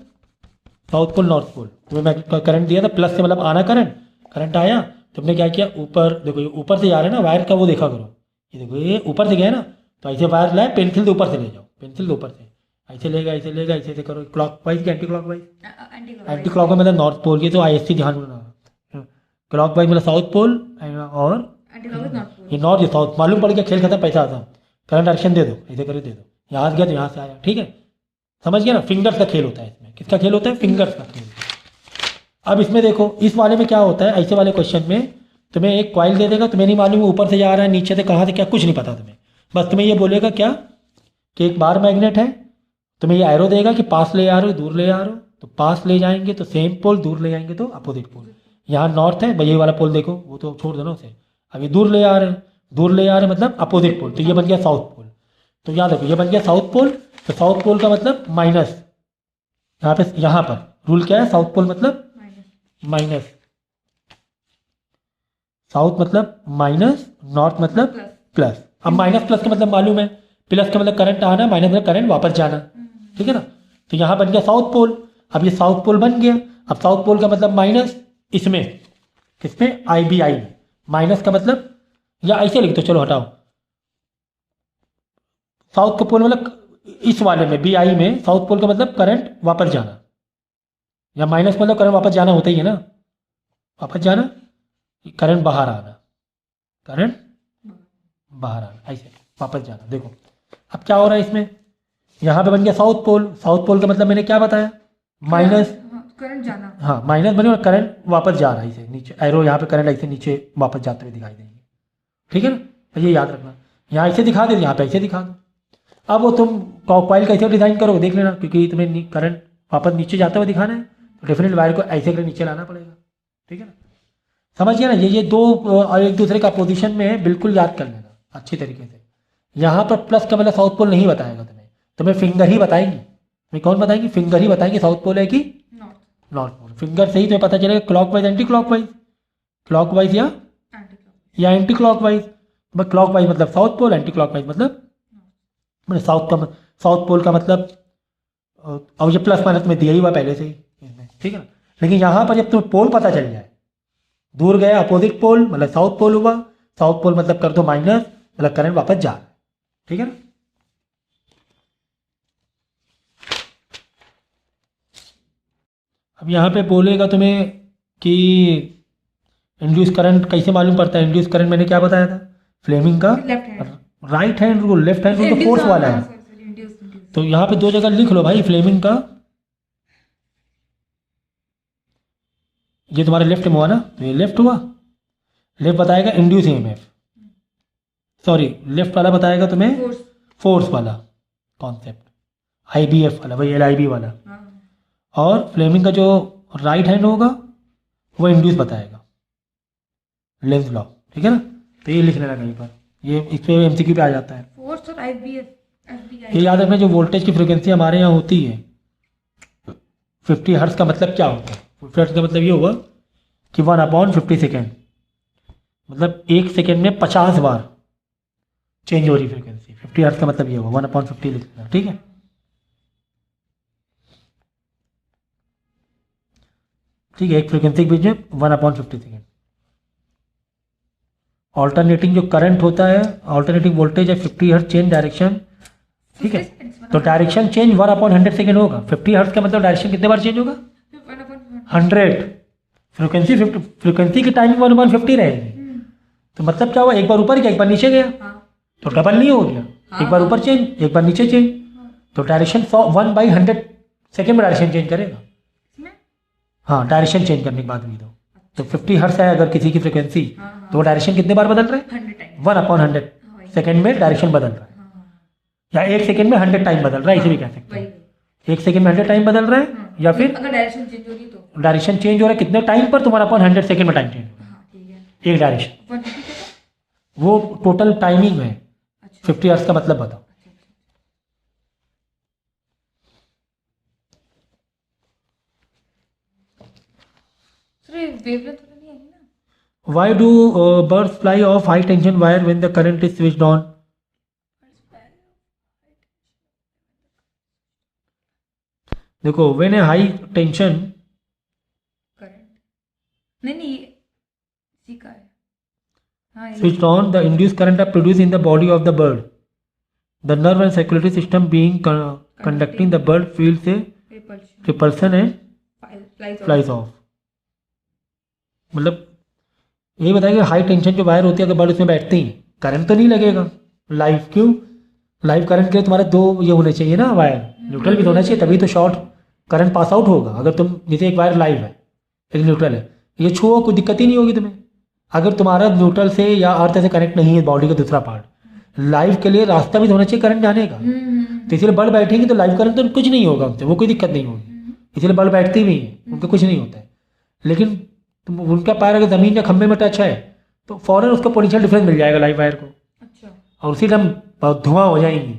साउथ पोल नॉर्थ पोल। तुम्हें करंट दिया था, प्लस से मतलब आना करंट, करंट आया, तुमने क्या किया, ऊपर देखो, ये ऊपर से जा रहा है ना, वायर का वो देखा करो, ये देखो ये ऊपर से गया ना, तो ऐसे वायर लाए, पेंसिल से ऊपर से ले जाओ, पेंसिल से ऊपर से ऐसे लेगा, ऐसे लेगा, ऐसे करो, क्लॉक वाइज कि anti clock wise, anti clock wise मतलब नॉर्थ पोल। ये तो ISC ध्यान रखना, क्लॉक वाइज मतलब साउथ पोल, और ये नॉर्थ ये साउथ। मालूम पड़ गया, खेल खत्म, पैसा आता। करंट डायरेक्शन दे दो, ऐसे करे दे दो, यहाँ गया तो यहाँ से आया, ठीक है, समझ गया ना। फिंगर्स का खेल होता है इसमें, किसका खेल होता है, फिंगर्स का खेल। अब इसमें देखो, इस वाले में क्या होता है, ऐसे वाले क्वेश्चन में तुम्हें एक कॉइल दे देगा, तुम्हें नहीं मालूम ऊपर से जा रहा है नीचे से कहाँ से, क्या कुछ नहीं पता तुम्हें, बस तुम्हें ये बोलेगा क्या कि एक बार मैग्नेट है, तुम्हें ये एरो देगा कि पास ले आ रहे हो दूर ले आ रहे हो, तो पास ले जाएंगे तो सेम पोल, दूर ले जाएंगे तो अपोजिट पोल। यहाँ नॉर्थ है भाई, ये वाला पोल देखो, वो तो छोड़ दो ना उसे, अब ये दूर ले आ रहे हैं, दूर ले आ रहे हैं मतलब अपोजिट पोल, तो ये बन गया साउथ पोल। तो याद रखो, ये बन गया साउथ पोल, तो साउथ पोल का मतलब माइनस, यहाँ पे यहाँ पर रूल क्या है, साउथ पोल मतलब माइनस, साउथ मतलब माइनस, नॉर्थ मतलब प्लस। प्लस। अब माइनस प्लस का मतलब मालूम है, प्लस का मतलब करंट आना, माइनस मतलब करंट वापस जाना, ठीक है ना। तो यहाँ बन गया साउथ पोल। अब ये साउथ पोल बन गया। अब साउथ पोल का मतलब माइनस इसमें, किसमें, आई बी आई में। माइनस का मतलब, या ऐसे लिख दो, चलो हटाओ, साउथ का पोल मतलब इस वाले में बी आई में, साउथ पोल का मतलब करंट वापस जाना, या माइनस मतलब करंट वापस जाना होता ही है ना, वापस जाना, करंट बाहर आना, करंट बाहर आना, ऐसे वापस जाना। देखो अब क्या हो रहा है इसमें, यहाँ पे बन गया साउथ पोल। साउथ पोल का मतलब मैंने क्या बताया, माइनस, करंट जाना। हाँ माइनस बने और करंट वापस जा रहा है, इसे नीचे एरो यहाँ पे करंट ऐसे नीचे वापस जाते हुए दिखाई देंगे, ठीक है ना। तो ये याद रखना, यहाँ ऐसे दिखा दे, यहाँ पे ऐसे दिखा दो। अब वो तुम कॉइल कैसे डिजाइन करोगे देख लेना, क्योंकि तुम्हें करंट वापस नीचे जाते हुए दिखाना है, तो डेफिनेट वायर को ऐसे करके नीचे लाना पड़ेगा, ठीक है ना। समझिए ना, ये दो एक दूसरे का पोजीशन में है, बिल्कुल याद कर लेना अच्छी तरीके से। यहाँ पर प्लस का मतलब साउथ पोल नहीं बताएगा तुम्हें फिंगर ही बताएंगी। तुम्हें कौन बताएंगी, फिंगर ही बताएंगे साउथ पोल है कि नॉर्थ। North pole. फिंगर से ही तुम्हें पता चलेगा क्लॉकवाइज एंटी क्लॉकवाइज, क्लॉकवाइज या एंटी क्लॉकवाइज। क्लॉकवाइज मतलब साउथ पोल, एंटी क्लॉकवाइज मतलब साउथ पोल का मतलब, और ये प्लस माइनस में दिया ही हुआ पहले से ही इसमें, ठीक है ना। लेकिन यहाँ पर जब तुम्हें पोल पता चल जाए, दूर गया अपोजिट पोल मतलब साउथ पोल हुआ, साउथ पोल मतलब कर दो माइनस, मतलब करंट वापस जा रहा है, ठीक है ना। अब यहाँ पे बोलेगा तुम्हें कि इंड्यूस करंट कैसे मालूम पड़ता है। इंड्यूस करंट मैंने क्या बताया था, फ्लेमिंग का left hand. Right hand rule, left hand rule तो फोर्स वाला है। तो यहाँ पे दो जगह लिख लो भाई, फ्लेमिंग का, ये तुम्हारे लेफ्ट में हुआ ना, तो ये लेफ्ट हुआ, लेफ्ट बताएगा इंड्यूस ईएमएफ, सॉरी लेफ्ट वाला बताएगा तुम्हें फोर्स वाला कॉन्सेप्ट, आईबीएफ वाला, वही एलआईबी वाला। और फ्लेमिंग का जो राइट हैंड होगा वो इंड्यूस बताएगा, लेंस लॉ, ठीक है ना। तो ये लिख लेना कहीं पर, ये इस पे एमसीक्यू पे आ जाता है। फोर्स और आईबीएफ ये याद रखना, जो वोल्टेज की फ्रिक्वेंसी हमारे यहाँ होती है 50 हर्ट्ज का मतलब क्या होता है, 50 हर्ट्ज का मतलब ये हुआ कि 1/50 सेकेंड, मतलब 1 सेकेंड में 50 बार चेंज हो रही फ्रिक्वेंसी। 50 हर्ट्ज का मतलब ये हुआ, 1/50 लिख लेना, ठीक है। ठीक है, एक फ्रिक्वेंसी के बीच में 1/50 सेकेंड। ऑल्टरनेटिंग जो करंट होता है, ऑल्टरनेटिंग वोल्टेज है 50 हर्ट्ज चेंज डायरेक्शन, ठीक है। तो डायरेक्शन चेंज 1/100 सेकेंड होगा। 50 हर्ट्ज का मतलब डायरेक्शन कितने बार चेंज होगा, 100। फ्रिक्वेंसी की टाइमिंग 1/50 रहेगी। तो मतलब क्या हुआ, एक बार ऊपर गया एक बार नीचे गया, तो डबल नहीं हो गया, एक बार ऊपर चेंज एक बार नीचे चेंज, तो डायरेक्शन 1/100 सेकेंड में डायरेक्शन चेंज करेगा। हाँ, डायरेक्शन चेंज करने के बाद भी तो 50 हर्ट्ज है अगर किसी की फ्रिक्वेंसी, तो वो डायरेक्शन कितने बार बदल रहे हैं, 1/100 सेकेंड में डायरेक्शन बदल रहा है, या 1 सेकेंड में 100 टाइम बदल रहा है, इसे भी कह सकते हैं। 1 सेकेंड में 100 टाइम बदल रहा है, या फिर अगर डायरेक्शन चेंज होगी तो डायरेक्शन चेंज हो रहा है कितने टाइम पर, तो 1/100 सेकेंड में टाइम चेंज हो रहा है एक डायरेक्शन। वो टोटल टाइमिंग है। 50 हर्ट्ज का मतलब बताओ। वेवलेंथ तो नहीं आएगी ना। Why do birds fly off high tension wire when the current is switched on? देखो, when a high tension current नहीं ये इसी का है। हाँ, ये switched on, the induced current are produced in the body of the bird. The nerve and circulatory system being conducting the bird feels a repulsion and flies off. मतलब ये बताएगा हाई टेंशन जो वायर होती है अगर bird उसमें बैठती है, करंट तो नहीं लगेगा लाइव। क्यों, लाइव करंट के लिए तुम्हारे दो ये होने चाहिए ना, वायर न्यूट्रल भी होना चाहिए, तभी तो शॉर्ट करंट पास आउट होगा। अगर तुम जैसे एक वायर लाइव है एक न्यूट्रल है, ये छुओ कोई दिक्कत ही नहीं होगी तुम्हें। अगर तुम्हारा न्यूट्रल से या अर्थ से कनेक्ट नहीं है बॉडी का दूसरा पार्ट, लाइव के लिए रास्ता भी तो होना चाहिए करंट जाने का। तो इसलिए बर्ड बैठेंगे तो लाइव करंट तो कुछ नहीं होगा उनसे, वो कोई दिक्कत नहीं होगी, इसलिए बर्ड बैठती भी है, उनको कुछ नहीं होता है। लेकिन तुम उनका पैर अगर जमीन या खंभे में टच है तो फौरन उसका पोटेंशियल डिफरेंस मिल जाएगा लाइव वायर को। अच्छा। और उसी टाइम धुआं हो जाएंगी,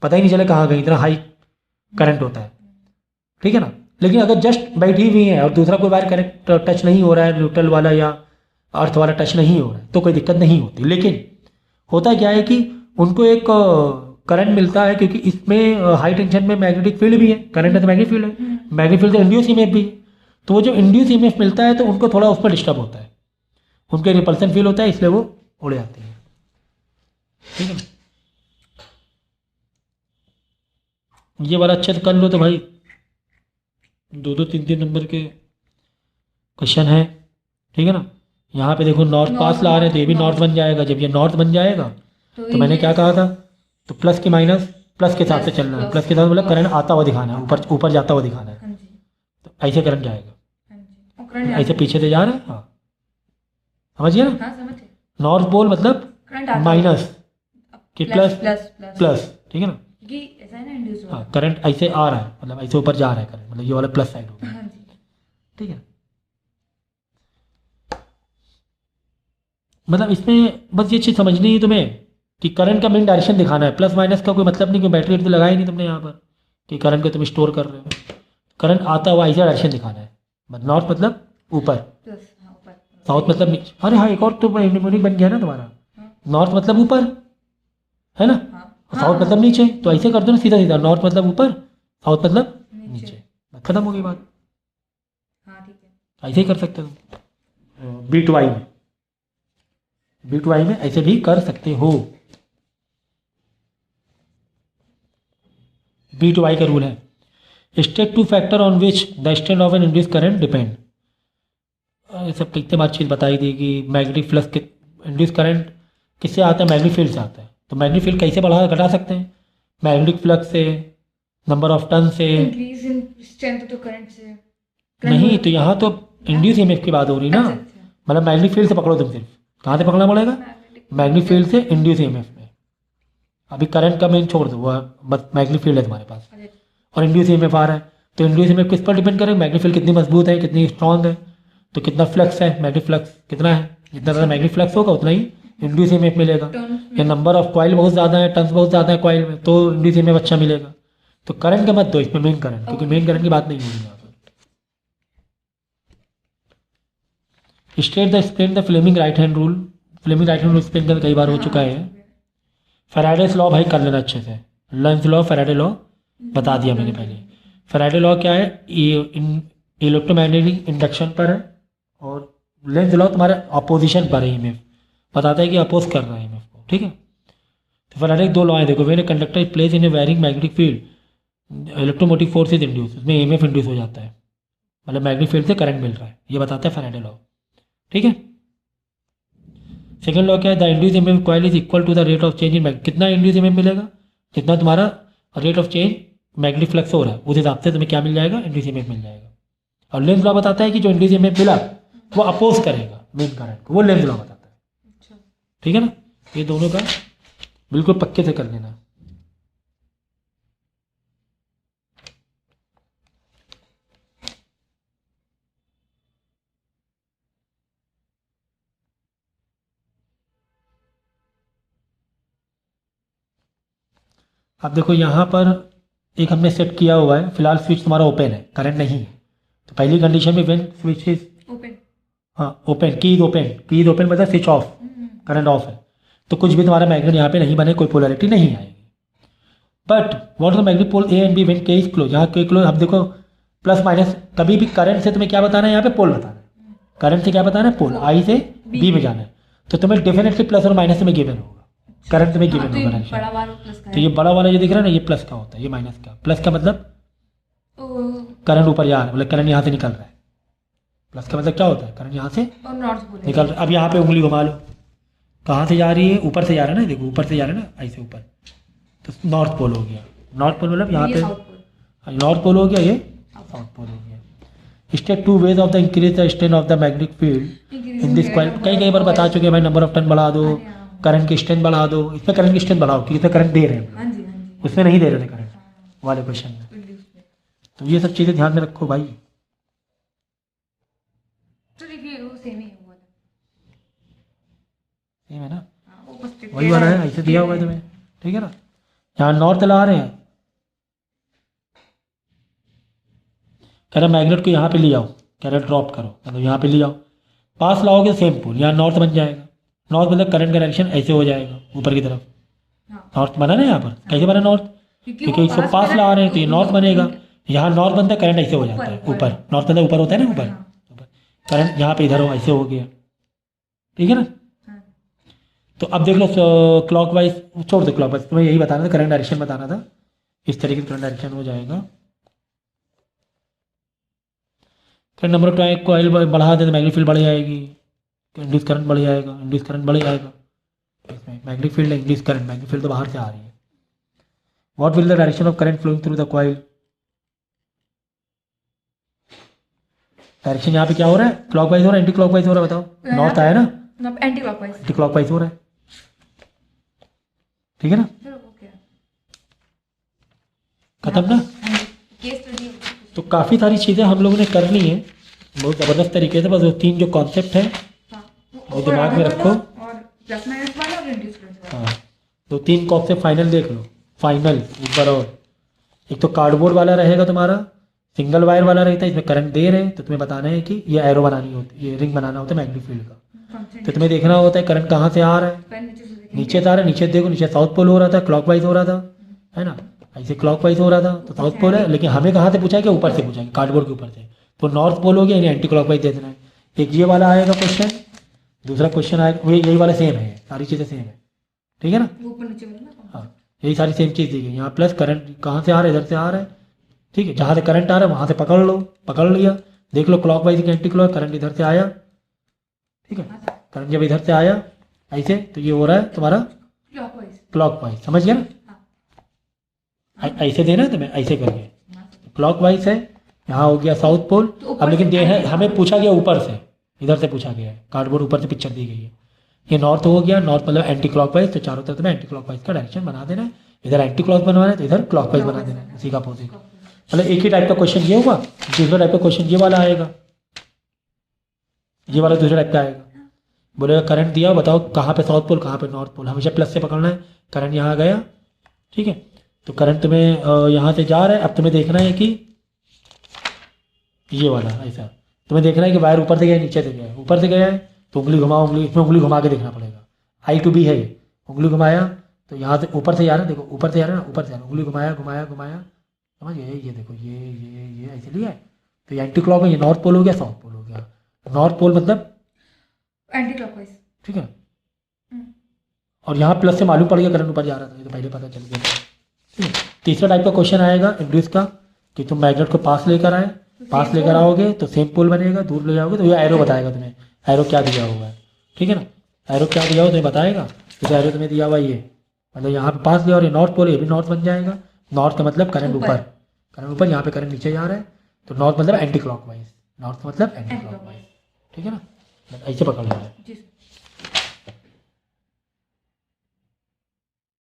पता ही नहीं चले कहाँ गई, इतना हाई करंट होता है, ठीक है ना। लेकिन अगर जस्ट बैठी हुई है और दूसरा कोई वायर कनेक्ट टच नहीं हो रहा है, न्यूट्रल वाला या अर्थ वाला टच नहीं हो रहा है, तो कोई दिक्कत नहीं होती। लेकिन होता क्या है कि उनको एक करंट मिलता है, क्योंकि इसमें हाई टेंशन में मैग्नेटिक फील्ड भी है, करंट है तो मैग्नेटिक फील्ड है, मैग्नेटिक फील्ड से इंड्यूस ईएमएफ भी है। तो वो जो इंड्यूस ईएमएफ मिलता है तो उनको थोड़ा उसमें डिस्टर्ब होता है, उनके रिपल्सन फील होता है, इसलिए वो उड़ जाती है। ठीक है ना, ये वाला अच्छे से कर लो तो भाई 2-2 3-3 नंबर के क्वेश्चन है। ठीक है ना, यहाँ पे देखो नॉर्थ पास ला रहे हैं तो ये भी नॉर्थ बन जाएगा। जब ये नॉर्थ बन जाएगा तो मैंने क्या कहा था, तो प्लस की माइनस प्लस के हिसाब से चलना है। प्लस के साथ मतलब करंट आता हुआ दिखाना है, ऊपर ऊपर जाता हुआ दिखाना है। हाँ जी, तो ऐसे करंट जाएगा, हाँ जी, और करंट ऐसे पीछे से जा रहा है। हाँ समझिए ना, हाँ समझे, नॉर्थ पोल मतलब करंट आता माइनस कि प्लस प्लस प्लस प्लस। ठीक है ना, क्योंकि ऐसा है ना इंड्यूस हाँ करंट ऐसे आ रहा है, मतलब ऐसे ऊपर जा रहा है करंट, मतलब ये वाला प्लस साइड होगा। हाँ जी, ठीक है, मतलब इसमें बस ये चीज़ समझनी है तुम्हें कि करंट का मेन डायरेक्शन दिखाना है। प्लस माइनस का कोई मतलब नहीं, कि बैटरी तो लगाई नहीं तुमने यहाँ पर कि करंट को तुम स्टोर कर रहे हो। करंट आता हुआ ऐसा डायरेक्शन दिखाना है। नॉर्थ मतलब ऊपर, प्लस हाँ ऊपर, साउथ मतलब नीचे। अरे हाँ, एक और तो निमोनिक बन गया ना तुम्हारा, हाँ नॉर्थ मतलब ऊपर है ना, हाँ और साउथ मतलब नीचे। तो ऐसे कर दो ना सीधा सीधा, नॉर्थ मतलब ऊपर, साउथ मतलब नीचे, नीचे, खत्म हो गई बात। हाँ ठीक है, ऐसे ही कर सकते हो B2I में, B2I में ऐसे भी कर सकते हो। B2I का रूल है, state two factor on which the strength of an induce current depend. ये सब कितने बार चीज़ बताई थी कि मैग्नेटिक फ्लक्स के इंड्यूस करंट किससे आता है, मैग्नेटिक फील्ड से आता है। तो मैग्नेटिक फील्ड कैसे बढ़ा घटा सकते हैं, मैग्नेटिक फ्लक्स से, नंबर ऑफ टर्न से। इंक्रीज इन स्ट्रेंथ तो करंट से नहीं, तो यहाँ तो इंड्यूस ईएमएफ की बात हो रही ना, अच्छा, अच्छा, मतलब मैग्नेटिक फील्ड से पकड़ो तुम। सिर्फ कहाँ से पकड़ना पड़ेगा, मैग्नेटिक मैग्नेटिक फील्ड से इंड्यूस ईएमएफ में। अभी करंट का मेन छोड़ दो, वो बस मैग्नेटिक फील्ड है तुम्हारे पास, और इंड्यूस ईएमएफ आ रहा है। तो इंड्यूस ईएमएफ किस पर डिपेंड करेगा, मैग्नेटिक फील्ड कितनी मजबूत है, कितनी स्ट्रांग है, तो कितना फ्लक्स है, मैग्नेटिक फ्लक्स कितना है, जितना ज़्यादा मैग्नेटिक फ्लक्स होगा उतना ही इंड्यूस ईएमएफ मिलेगा। या नंबर ऑफ कॉइल बहुत ज़्यादा है, टर्न्स बहुत ज़्यादा है कॉइल में, तो इंड्यूस ईएमएफ अच्छा मिलेगा। तो करंट का मत दो इसमें मेन करंट, क्योंकि मेन करंट की बात नहीं हो रही यहाँ पर। State the explain the Fleming right hand rule. Fleming right hand rule explain कर कई बार हो चुका है। फैराडेस लॉ भाई कर लेना अच्छे से, लेंस लॉ, फैराडे लॉ बता दिया मैंने पहले। फैराडे लॉ क्या है, इलेक्ट्रोमैग्नेटिक इंडक्शन पर है, और लेंस लॉ तुम्हारे अपोजिशन पर है, ईएमएफ बताता है कि अपोज कर रहा है ईएमएफ को। ठीक है, तो फैराडे दो लॉ है देखो, when a conductor is place in a varying magnetic field electromotive force is induce, उसमें ईएमएफ इंड्यूस हो जाता है, मतलब मैग्नेटिक फील्ड से करंट मिल रहा है, ये बताता है फैराडे लॉ। ठीक है, सेकंड लॉ क्या है, the induce EMF coil is equal to the rate of change in magnetic. कितना इंड्यूस ईएमएफ मिलेगा, जितना तुम्हारा rate of change magnetic flux हो रहा है, उस हिसाब से तुम्हें क्या मिल जाएगा, इंड्यूस ईएमएफ मिल जाएगा। और लेंस लॉ बताता है कि जो इंड्यूस ईएमएफ मिला वो अपोज करेगा मेन करंट को, वो लेंस लॉ बताता है। ठीक है ना, ये दोनों का बिल्कुल पक्के से कर लेना। अब देखो यहाँ पर एक हमने सेट किया हुआ है, फिलहाल स्विच तुम्हारा ओपन है, करंट नहीं है। तो पहली कंडीशन में व्हेन स्विच इज ओपन, हाँ open, keys open, keys open मतलब स्विच ऑफ, करंट ऑफ है, तो कुछ भी तुम्हारा मैग्नेट यहाँ पे नहीं बने, कोई पोलैरिटी नहीं आएगी। But what is the magnetic pole a and b when K is close. यहाँ के क्लोज, अब देखो प्लस माइनस, कभी भी करंट से तुम्हें क्या बताना है, यहाँ पे पोल बताना है, करंट से क्या बताना है, पोल, आई से बी में जाना है। तो तुम्हें डेफिनेटली प्लस और माइनस में गिवन होगा, करंट में गिवन होगा। बड़ा वाला प्लस तो ये बड़ा वाला जो दिख रहा है ना, ये प्लस का होता है, ये माइनस का। प्लस का मतलब करंट ऊपर जा रहा है, मतलब करंट यहाँ से निकल रहा है। प्लस का मतलब क्या होता है, करंट यहाँ से और नॉर्थ पोल निकल रहा है। अब यहाँ पे उंगली घुमा लो, कहाँ से जा रही है, ऊपर से जा रहा है ना, देखो ऊपर से जा रहा है ना, ऐसे ऊपर, तो नॉर्थ पोल हो गया। नॉर्थ पोल मतलब यहाँ ये पे साउथ पोल, नॉर्थ पोल हो गया, ये साउथ पोल हो गया। Step two ways of the increase the strength of the magnetic field in this coil. कई बार बता चुके हैं भाई, नंबर ऑफ टर्न बढ़ा दो, करंट की स्ट्रेंथ बढ़ा दो। इसमें करंट की स्ट्रेंथ बढ़ाओ, क्योंकि इसमें करंट दे रहे हैं, हाँ जी हाँ जी, उसमें नहीं दे रहे थे करंट वाले क्वेश्चन में। इंड्यूस पे। तो ये सब चीज़ें ध्यान में रखो भाई। तो देखिए वो सेम ही है, वो वाला सेम है ना, हाँ, वो बस टिक वही वाला है, ऐसे दिया हुआ है तुम्हें। ठीक है ना, यहाँ नॉर्थ ला रहे हैं, कह रहा मैग्नेट को यहाँ पे ले आओ, कह रहा ड्रॉप करो, मतलब यहाँ पे ले आओ, पास लाओगे तो सेम पोल, यहाँ नॉर्थ बन जाएगा। नॉर्थ मतलब करंट का डायरेक्शन ऐसे हो जाएगा ऊपर की तरफ। हाँ, नॉर्थ बना ना यहाँ पर, कैसे बना नॉर्थ? क्योंकि इसको पास ला रहे हैं तो ये नॉर्थ बनेगा। यहाँ नॉर्थ बनता है, करंट ऐसे हो जाता है ऊपर। नॉर्थ मतलब ऊपर होता है ना, ऊपर करंट यहाँ पे इधर हो, ऐसे हो गया, ठीक है ना। हाँ। तो अब देख लो क्लॉकवाइज, छोड़ दो क्लॉकवाइज, तुम्हें यही बताना था, करंट डायरेक्शन बताना था। इस तरीके से करंट डायरेक्शन हो जाएगा। Current number of time coil बढ़ा दे तो मैग्नेटिक फील्ड बढ़ जाएगी, इंड्यूस करंट बढ़ जाएगा, इंड्यूस करंट बढ़ जाएगा। इसमें मैग्नेटिक फील्ड है, इंड्यूस करंट, मैग्नेटिक फील्ड तो बाहर से आ रही है। What will the direction of current flowing through the coil? Direction यहाँ पे क्या हो रहा है? क्लॉकवाइज हो रहा है, एंटी क्लॉकवाइज हो रहा है? बताओ। नॉर्थ आया ना, एंटी क्लॉकवाइज, एंटी क्लॉकवाइज हो रहा है, ठीक है ना। खत्म ना। Case study. तो काफ़ी सारी चीज़ें हम लोगों ने कर ली हैं बहुत ज़बरदस्त तरीके से। बस वो 3 जो कॉन्सेप्ट हैं वो दिमाग में रखो। और प्लस माइनस वाला और इंड्यूस करंट वाला। हाँ, तो 3 कॉन्सेप्ट फाइनल देख लो, फाइनल एक बार और। एक तो कार्डबोर्ड वाला रहेगा तुम्हारा, सिंगल वायर वाला रहता है, इसमें करंट दे रहे हैं तो तुम्हें बताना है कि ये एरो बनानी होती है, ये रिंग बनाना होता है मैग्नेटिक फील्ड का। तो तुम्हें देखना होता है करंट कहाँ से आ रहा है, नीचे से आ रहा है, नीचे देखो, नीचे साउथ पोल हो रहा था, क्लॉकवाइज हो रहा था, है ना, ऐसे क्लॉकवाइज हो रहा था तो साउथ पोल है। लेकिन हमें कहाँ से पूछा है कि ऊपर से पूछा है, कार्डबोर्ड के ऊपर से, तो नॉर्थ पोल हो गया, यानी एंटी क्लॉकवाइज दे देना है। एक ये वाला आएगा क्वेश्चन, दूसरा क्वेश्चन आएगा, यही वाला सेम है, सारी चीज़ें सेम है, ठीक है ना। ऊपर नीचे वाला। हाँ, यही सारी सेम चीज़ दी गई। यहाँ प्लस करंट कहाँ से आ रहा है, इधर से आ रहा है, ठीक है, जहाँ से करंट आ रहा है वहाँ से पकड़ लो, पकड़ लिया, देख लो क्लॉकवाइज की एंटी क्लॉक, करंट इधर से आया, ठीक है, करंट जब इधर से आया ऐसे तो ये हो रहा है तुम्हारा क्लॉकवाइज। क्लॉकवाइज, समझ गया ना। ऐसे देना है तुम्हें, ऐसे करके क्लॉकवाइज है, यहाँ हो गया साउथ पोल। अब लेकिन दे है, हमें पूछा गया ऊपर से, इधर से पूछा गया है, कार्डबोर्ड ऊपर से पिक्चर दी गई है। ये नॉर्थ हो गया, नॉर्थ मतलब एंटी क्लॉकवाइज, तो चारों तरफ में एंटी क्लॉकवाइज का डायरेक्शन बना देना है। इधर एंटी क्लॉक बनवाना है तो इधर क्लॉकवाइज बना देना है, उसी का अपोजिट। मतलब एक ही टाइप का क्वेश्चन ये हुआ, दूसरा टाइप का क्वेश्चन ये वाला आएगा, ये वाला दूसरा टाइप का आएगा। बोलेगा करंट दिया, बताओ कहाँ पे साउथ पोल कहाँ पे नॉर्थ पोल, हमेशा प्लस से पकड़ना है। करंट यहाँ गया, ठीक है, तो करंट तुम्हें यहाँ से जा रहा है। अब तुम्हें देखना है कि ये वाला ऐसा, तुम्हें देखना है कि वायर ऊपर से गया है नीचे से गया है। ऊपर से गया है तो उंगली घुमाओ, उंगली इसमें उंगली घुमा के देखना पड़ेगा। I to B है ये, उंगली घुमाया तो यहाँ से ऊपर से आ रहा है, देखो ऊपर से आ रहा है ना, ऊपर से आ रहा है, उंगली घुमाया घुमाया घुमाया, समझ गए, ये देखो ये ऐसे लिया है तो ये एंटी क्लॉक है, ये नॉर्थ पोल हो गया, साउथ पोल हो गया। नॉर्थ पोल मतलब एंटी क्लॉकवाइज, ठीक है, और यहाँ प्लस से मालूम पड़ गया करंट ऊपर जा रहा था, ये तो पहले पता चल गया, ठीक है। तीसरा टाइप का क्वेश्चन आएगा इंड्यूस का, कि तुम मैग्नेट को पास लेकर आए, पास लेकर आओगे तो सेम पोल बनेगा, दूर ले जाओगे तो ये एरो बताएगा तुम्हें, एरो क्या दिया हुआ है, ठीक है ना, एरो क्या दिया हुआ तुम्हें बताएगा। तो एरो तुम्हें दिया हुआ ये, मतलब यहाँ पे पास लिया और ये नॉर्थ पोल, ये भी नॉर्थ बन जाएगा। नॉर्थ का मतलब करंट ऊपर, करंट ऊपर, यहाँ पे करंट नीचे जा रहा है, तो नॉर्थ मतलब एंटी क्लॉकवाइज, नॉर्थ मतलब एंटी क्लॉकवाइज, ठीक है ना, ऐसे पकड़ लेना है।